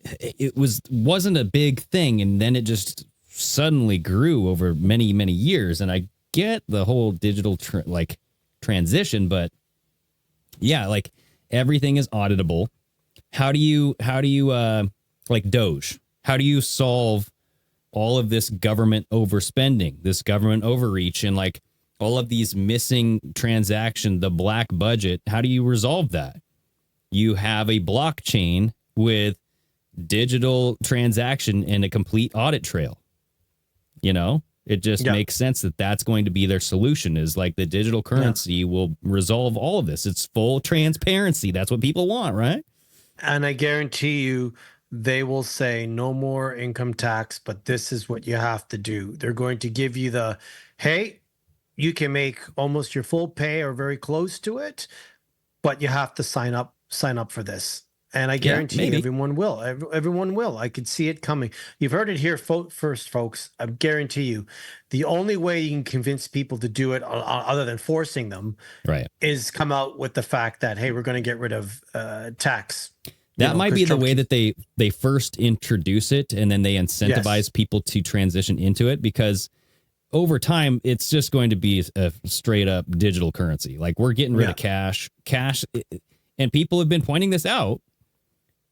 it wasn't a big thing. And then it just suddenly grew over many, many years. And I get the whole digital transition, but yeah, like everything is auditable. How do you like Doge? How do you solve all of this government overspending, this government overreach, and like all of these missing transactions, the black budget? How do you resolve that? You have a blockchain with digital transaction and a complete audit trail. It just makes sense that that's going to be their solution, is like the digital currency will resolve all of this. It's full transparency. That's what people want, right? And I guarantee you, they will say no more income tax, but this is what you have to do. They're going to give you hey, you can make almost your full pay or very close to it, but you have to sign up for this. And I guarantee you, everyone will. Everyone will. I could see it coming. You've heard it here first, folks. I guarantee you, the only way you can convince people to do it, other than forcing them, is come out with the fact that, hey, we're going to get rid of tax. That might be the way that they first introduce it, and then they incentivize people to transition into it, because over time, it's just going to be a straight up digital currency. Like, we're getting rid of cash, and people have been pointing this out,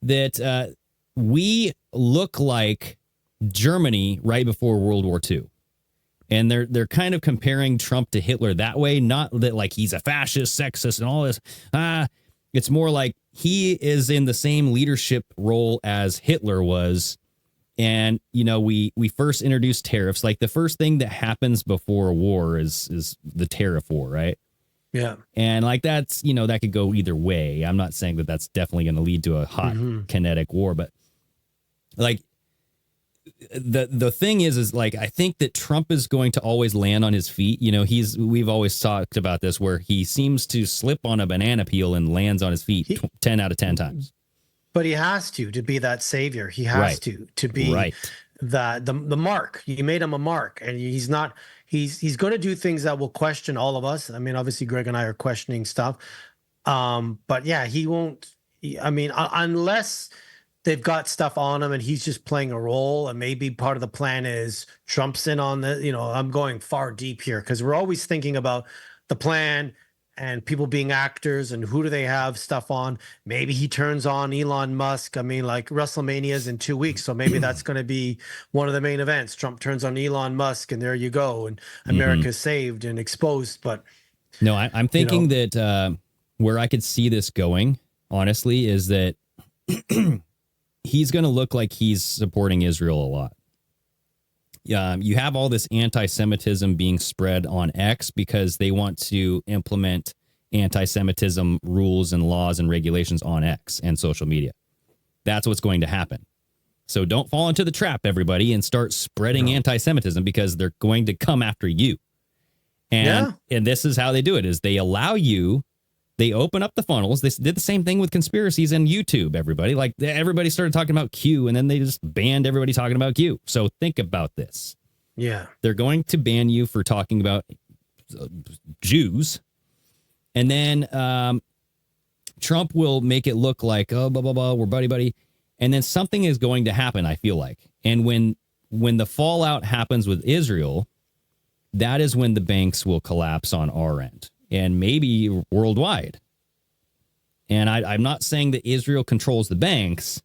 that we look like Germany right before World War II. And they're kind of comparing Trump to Hitler that way. Not that like he's a fascist, sexist, and all this. It's more like he is in the same leadership role as Hitler was. And, we first introduced tariffs. Like, the first thing that happens before a war is the tariff war, right? Yeah. And like, that's, that could go either way. I'm not saying that that's definitely going to lead to a hot kinetic war, but like the thing is like, I think that Trump is going to always land on his feet. We've always talked about this, where he seems to slip on a banana peel and lands on his feet 10 out of 10 times. But he has to be that savior. He has to be the mark. You made him a mark, and he's not. He's going to do things that will question all of us. I mean, obviously, Greg and I are questioning stuff. But yeah, he won't. I mean, unless they've got stuff on him and he's just playing a role, and maybe part of the plan is Trump's in on the, I'm going far deep here because we're always thinking about the plan and people being actors and who do they have stuff on. Maybe he turns on Elon Musk. I mean, like WrestleMania is in 2 weeks, so maybe that's going to be one of the main events. Trump turns on Elon Musk, and there you go, and America's saved and exposed. But no, I'm thinking that where I could see this going, honestly, is that he's going to look like he's supporting Israel a lot. You have all this anti-Semitism being spread on X because they want to implement anti-Semitism rules and laws and regulations on X and social media. That's what's going to happen. So don't fall into the trap, everybody, and start spreading anti-Semitism because they're going to come after you. And this is how they do it, is they allow you, they open up the funnels. They did the same thing with conspiracies and YouTube, everybody. Like, everybody started talking about Q, and then they just banned everybody talking about Q. So think about this. Yeah. They're going to ban you for talking about Jews. And then Trump will make it look like, oh, blah, blah, blah, we're buddy-buddy. And then something is going to happen, I feel like. And when the fallout happens with Israel, that is when the banks will collapse on our end. And maybe worldwide. And I'm not saying that Israel controls the banks,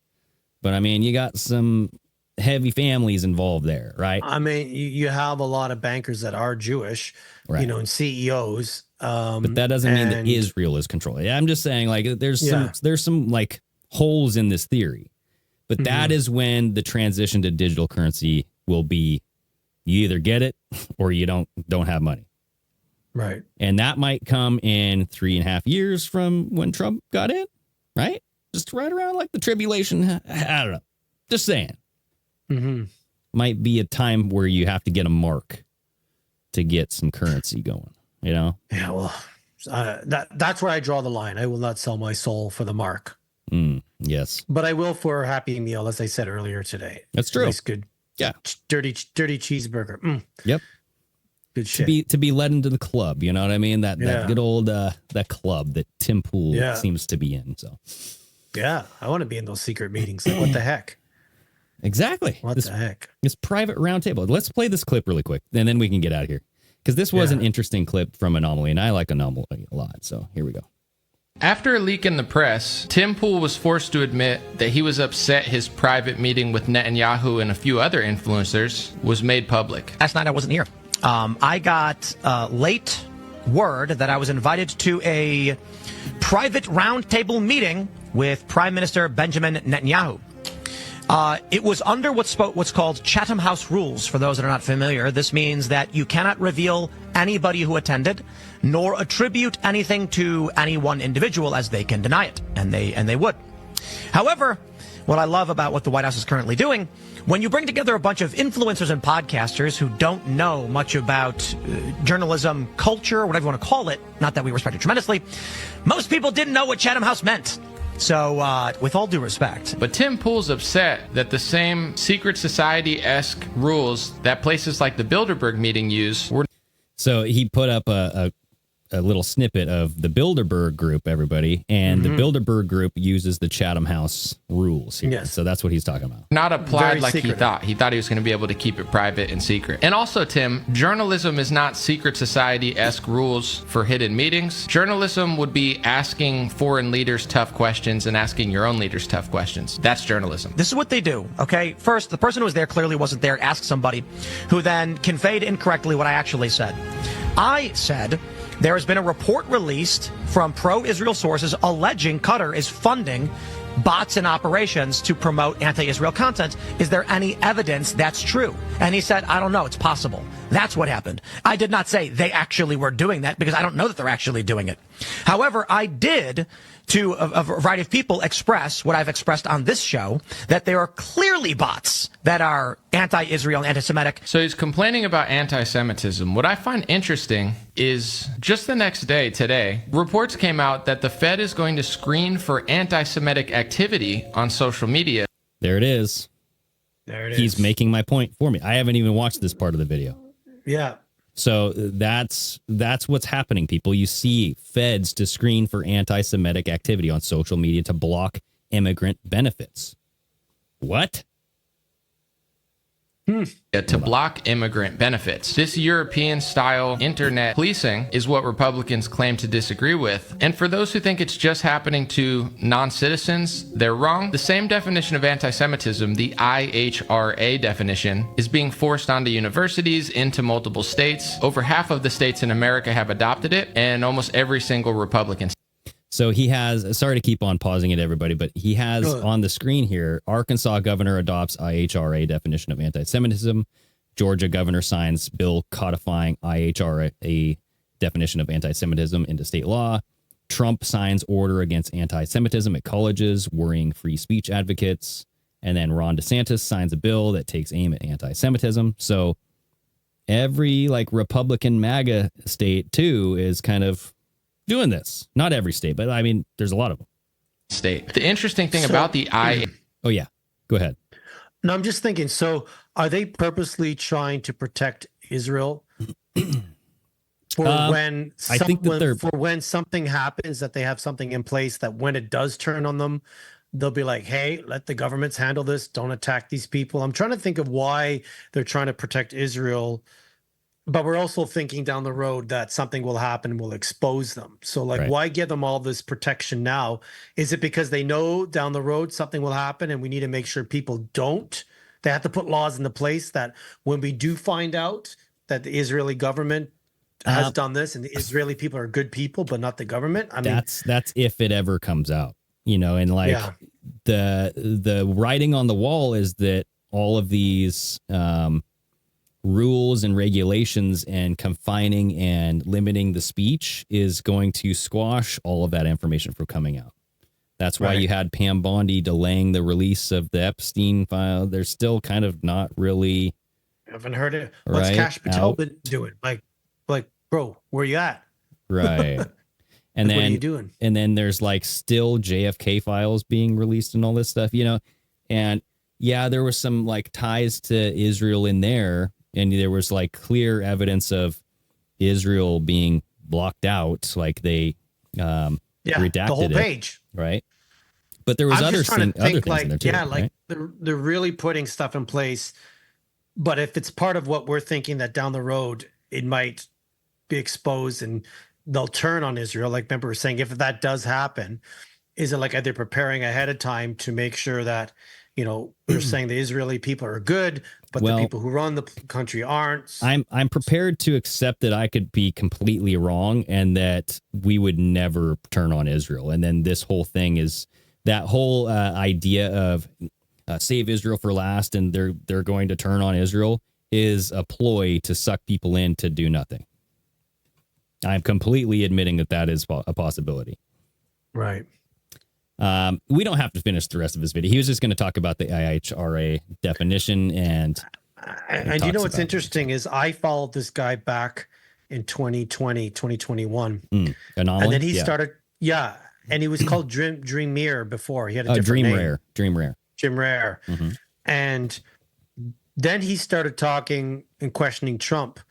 but I mean, you got some heavy families involved there, right? I mean, you have a lot of bankers that are Jewish, right, and CEOs. But that doesn't mean that Israel is controlling. I'm just saying, like, there's some like holes in this theory. But that is when the transition to digital currency will be. You either get it or you don't have money. Right. And that might come in 3.5 years from when Trump got in, right? Just right around like the tribulation. I don't know. Just saying. Might be a time where you have to get a mark to get some currency going, Yeah, well, that's where I draw the line. I will not sell my soul for the mark. Yes. But I will for a Happy Meal, as I said earlier today. That's true. Nice, good. Yeah. Dirty cheeseburger. Yep. Good shit. To be led into the club, you know what I mean? That good old that club that Tim Pool seems to be in. So yeah, I want to be in those secret meetings. Like, what the heck? Exactly. What the heck? This private roundtable. Let's play this clip really quick, and then we can get out of here. Because this was an interesting clip from Anomaly, and I like Anomaly a lot. So here we go. After a leak in the press, Tim Pool was forced to admit that he was upset his private meeting with Netanyahu and a few other influencers was made public. Last night I wasn't here. I got late word that I was invited to a private roundtable meeting with Prime Minister Benjamin Netanyahu. It was under what's called Chatham House rules. For those that are not familiar, this means that you cannot reveal anybody who attended, nor attribute anything to any one individual, as they can deny it, and they would. However, what I love about what the White House is currently doing, when you bring together a bunch of influencers and podcasters who don't know much about journalism culture, whatever you want to call it, not that we respect it tremendously, most people didn't know what Chatham House meant. So, with all due respect. But Tim Pool's upset that the same secret society-esque rules that places like the Bilderberg meeting use were... So he put up a little snippet of the Bilderberg group, everybody, and the Bilderberg group uses the Chatham House rules here. Yes. So that's what he's talking about. Not applied Very like secretive. he thought. He thought he was going to be able to keep it private and secret. And also, Tim, journalism is not secret society-esque rules for hidden meetings. Journalism would be asking foreign leaders tough questions and asking your own leaders tough questions. That's journalism. This is what they do, okay? First, the person who was there clearly wasn't there. Ask somebody who then conveyed incorrectly what I actually said. I said... There has been a report released from pro-Israel sources alleging Qatar is funding bots and operations to promote anti-Israel content. Is there any evidence that's true? And he said, I don't know. It's possible. That's what happened. I did not say they actually were doing that because I don't know that they're actually doing it. However, I did, to a variety of people, express what I've expressed on this show, that there are clearly bots that are anti-Israel and anti-Semitic. So he's complaining about anti-Semitism. What I find interesting is just the next day, today, reports came out that the Fed is going to screen for anti-Semitic activity on social media. There it is. There it is. He's making my point for me. I haven't even watched this part of the video. Yeah. So that's what's happening, people. You see feds to screen for anti-Semitic activity on social media to block immigrant benefits. What? To block immigrant benefits. This European-style internet policing is what Republicans claim to disagree with. And for those who think it's just happening to non-citizens, they're wrong. The same definition of anti-Semitism, the IHRA definition, is being forced onto universities into multiple states. Over half of the states in America have adopted it, and almost every single Republican. So he has, sorry to keep on pausing it, everybody, but he has on the screen here, Arkansas governor adopts IHRA definition of anti-Semitism. Georgia governor signs bill codifying IHRA definition of anti-Semitism into state law. Trump signs order against anti-Semitism at colleges, worrying free speech advocates. And then Ron DeSantis signs a bill that takes aim at anti-Semitism. So every like Republican MAGA state too is kind of doing this. Not every state, but I mean, there's a lot of them. State. The interesting thing about the Oh, yeah. Go ahead. No, I'm just thinking, so are they purposely trying to protect Israel for when I think that they're, for when something happens, that they have something in place that when it does turn on them, they'll be like, hey, let the governments handle this. Don't attack these people. I'm trying to think of why they're trying to protect Israel. But we're also thinking down the road that something will happen and will expose them. So, like, why give them all this protection now? Is it because they know down the road something will happen and we need to make sure people don't? They have to put laws into place that when we do find out that the Israeli government has done this and the Israeli people are good people, but not the government. I mean, that's if it ever comes out, you know, and like the writing on the wall is that all of these rules and regulations and confining and limiting the speech is going to squash all of that information from coming out. That's why you had Pam Bondi delaying the release of the Epstein file. They're still kind of not really. Haven't heard it. What's Cash Patel been doing? Like, bro, where you at? Right. And then what are you doing? And then there's like still JFK files being released and all this stuff, you know. And yeah, there was some like ties to Israel in there. And there was like clear evidence of Israel being blocked out, like they redacted the whole page, right? But there was other things in there too. Yeah, like they're really putting stuff in place. But if it's part of what we're thinking that down the road it might be exposed and they'll turn on Israel, like remember we were saying, if that does happen, is it like are they preparing ahead of time to make sure that, you know, they're saying the Israeli people are good, but the people who run the country aren't. I'm prepared to accept that I could be completely wrong and that we would never turn on Israel. And then this whole thing is that whole idea of save Israel for last and they're going to turn on Israel is a ploy to suck people in to do nothing. I'm completely admitting that is a possibility. Right. We don't have to finish the rest of his video. He was just going to talk about the IHRA definition and you know what's interesting is I followed this guy back in 2020, 2021. Anomaly? And then he started, and he was called Dreamer before. He had a different name. Dream Rare. Mm-hmm. And then he started talking and questioning Trump,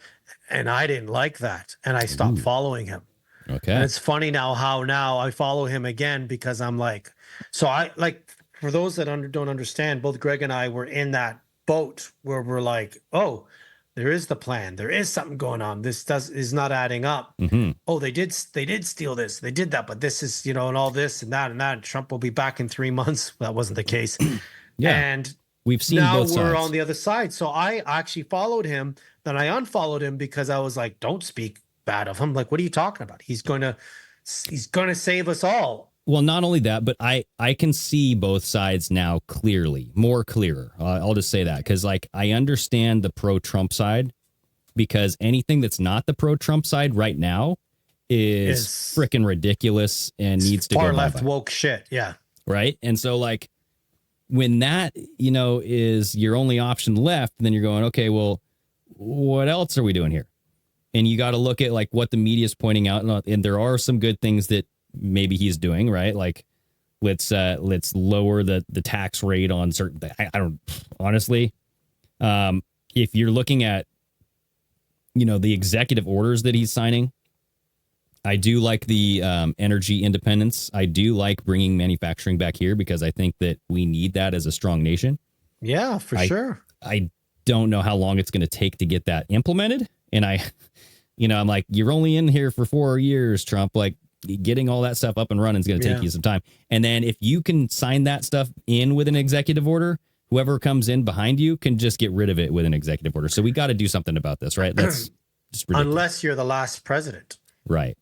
and I didn't like that, and I stopped following him. Okay. And it's funny now how now I follow him again because I'm like, so I like for those that don't understand, both Greg and I were in that boat where we're like, oh, there is the plan. There is something going on. This is not adding up. Mm-hmm. Oh, they did steal this. They did that, but this is, you know, and all this and that and that. Trump will be back in 3 months. That wasn't the case. And we've seen now both sides. we're on the other side. So I actually followed him. Then I unfollowed him because I was like, don't speak bad of him. Like, what are you talking about? He's going to save us all. Well, not only that, but I can see both sides now more clearer. I'll just say that because like I understand the pro-Trump side because anything that's not the pro-Trump side right now is freaking ridiculous and needs to go far left woke shit. Yeah. Right. And so like when that, you know, is your only option left, then you're going, okay, well, what else are we doing here? And you got to look at like what the media is pointing out. And there are some good things that maybe he's doing, right? Like let's lower the tax rate on certain things. I don't honestly, if you're looking at, you know, the executive orders that he's signing, I do like the energy independence. I do like bringing manufacturing back here because I think that we need that as a strong nation. Yeah, for sure. I don't know how long it's going to take to get that implemented. And I'm like, you're only in here for 4 years, Trump. Like, getting all that stuff up and running is going to take you some time. And then if you can sign that stuff in with an executive order, whoever comes in behind you can just get rid of it with an executive order. So we got to do something about this, right? That's just ridiculous. Unless you're the last president. Right.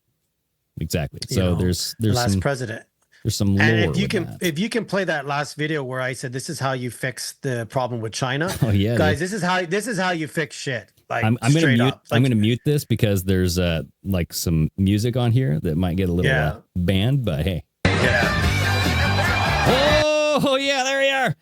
Exactly. So there's last some president. There's some lore. And if you can play that last video where I said this is how you fix the problem with China. Oh yeah, guys, this is how you fix shit. Like I'm gonna mute. up. Like, I'm gonna mute this because there's like some music on here that might get a little banned. But hey. Yeah. Oh yeah, there we are.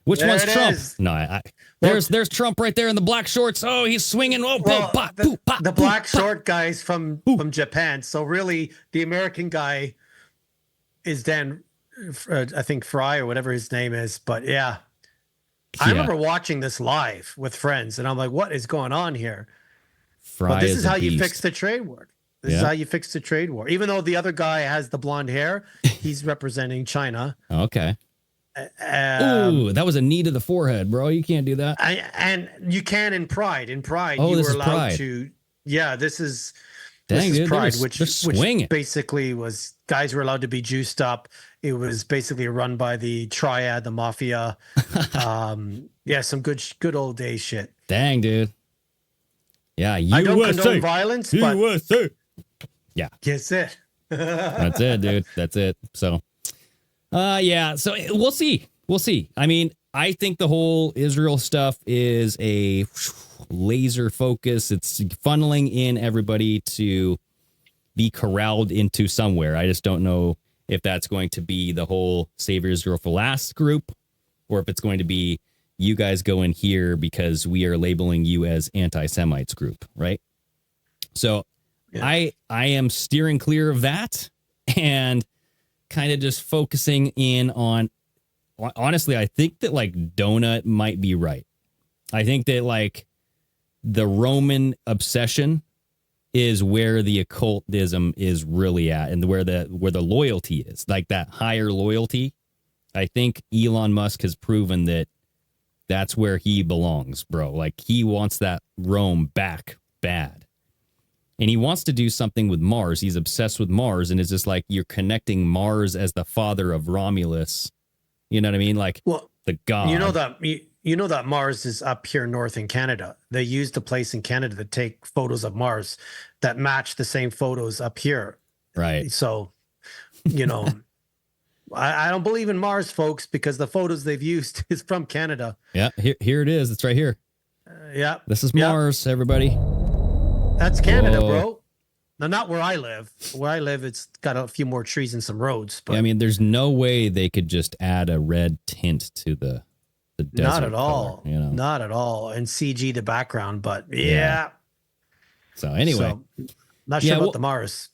Which one's Trump? No, there's Trump right there in the black shorts. Oh, he's swinging. Oh, the black short guy's from Japan. So really, the American guy is Dan, I think Fry or whatever his name is. But yeah, I remember watching this live with friends, and I'm like, "What is going on here?" Fry but this is how beast. you fix the trade war. This is how you fix the trade war. Even though the other guy has the blonde hair, he's representing China. Okay. Ooh, that was a knee to the forehead, bro. You can't do that. And you can in Pride. In Pride, you were allowed to. Yeah, this is Pride, which basically was guys were allowed to be juiced up. It was basically run by the triad, the mafia. Some good old day shit. Dang, dude. Yeah, I don't condone violence, but USA. Yeah, that's it. That's it, dude. That's it. So. So we'll see. I mean, I think the whole Israel stuff is a laser focus. It's funneling in everybody to be corralled into somewhere. I just don't know if that's going to be the whole Save Israel for Last group, or if it's going to be you guys go in here because we are labeling you as anti-Semites group, right? So I am steering clear of that and kind of just focusing in on, honestly, I think that like Donut might be right. I think that like the Roman obsession is where the occultism is really at, and where the loyalty is, like that higher loyalty. I think Elon Musk has proven that that's where he belongs, bro. Like he wants that Rome back bad. And he wants to do something with Mars. He's obsessed with Mars, and it's just like you're connecting Mars as the father of Romulus. You know what I mean? Like, the god. You know that Mars is up here north in Canada. They used a place in Canada to take photos of Mars that match the same photos up here. Right. So, I don't believe in Mars, folks, because the photos they've used is from Canada. Yeah, here it is. It's right here. This is Mars, everybody. That's Canada, bro. Now, not where I live. Where I live, it's got a few more trees and some roads. But I mean, there's no way they could just add a red tint to the desert. Not at all. Color, Not at all. And CG the background, but So anyway, not sure about the Mars.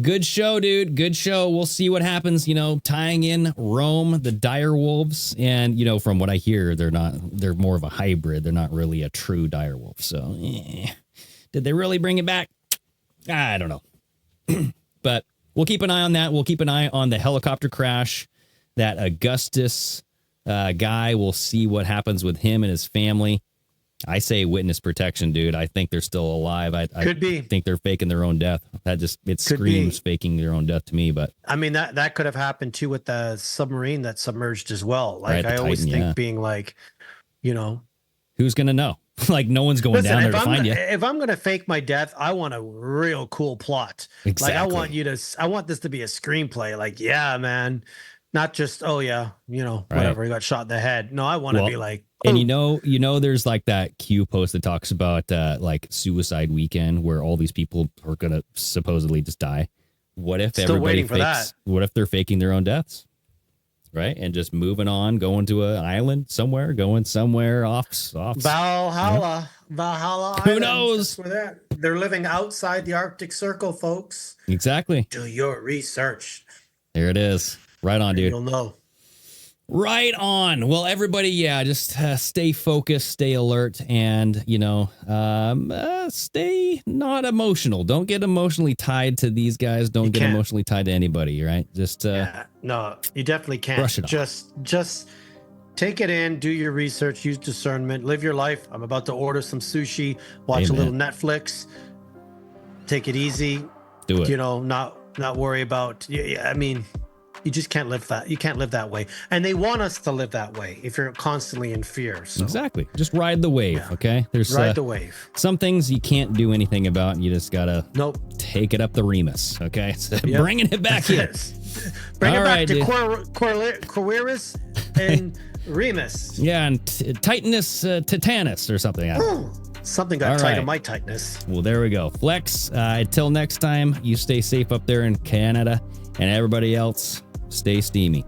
Good show, dude. Good show. We'll see what happens. Tying in Rome, the direwolves, and from what I hear, they're more of a hybrid. They're not really a true direwolf. So. Did they really bring it back? I don't know. But we'll keep an eye on that. We'll keep an eye on the helicopter crash. That Augustus guy, we'll see what happens with him and his family. I say witness protection, dude. I think they're still alive. I think they're faking their own death. It screams faking their own death to me. But I mean, that could have happened too with the submarine that submerged as well. Like, right, I always think being like, who's going to know? Like, no one's going down there to find you. If I'm going to fake my death, I want a real cool plot. Exactly. Like, I want this to be a screenplay. Like, yeah, man, not just, whatever, he got shot in the head. No, I want to be like, and there's like that Q post that talks about like suicide weekend where all these people are going to supposedly just die. What if everybody fakes? What if they're faking their own deaths? Right, and just moving on, going to an island somewhere, going somewhere off Valhalla. Valhalla. Who knows? They're living outside the Arctic Circle, folks. Exactly. Do your research. There it is. Right on, dude. You'll know. Right on. Well, everybody, just stay focused, stay alert, and, stay not emotional. Don't get emotionally tied to these guys. Don't get emotionally tied to anybody, right? Just no, you definitely can't. Brush it off. Just take it in, do your research, use discernment, live your life. I'm about to order some sushi, watch a little Netflix, take it easy. Do it. Not worry about. I mean, you just can't live that. You can't live that way, and they want us to live that way. If you're constantly in fear, so. Exactly. Just ride the wave. Yeah. Okay. There's ride the wave. Some things you can't do anything about, and you just gotta take it up the Remus. Okay. So bringing it back in. Bring it back to Quirus and Remus. Yeah, and Titanus, Titanus, or something. Something got tight on my tightness. Well, there we go. Flex. Until next time, you stay safe up there in Canada, and everybody else, stay steamy.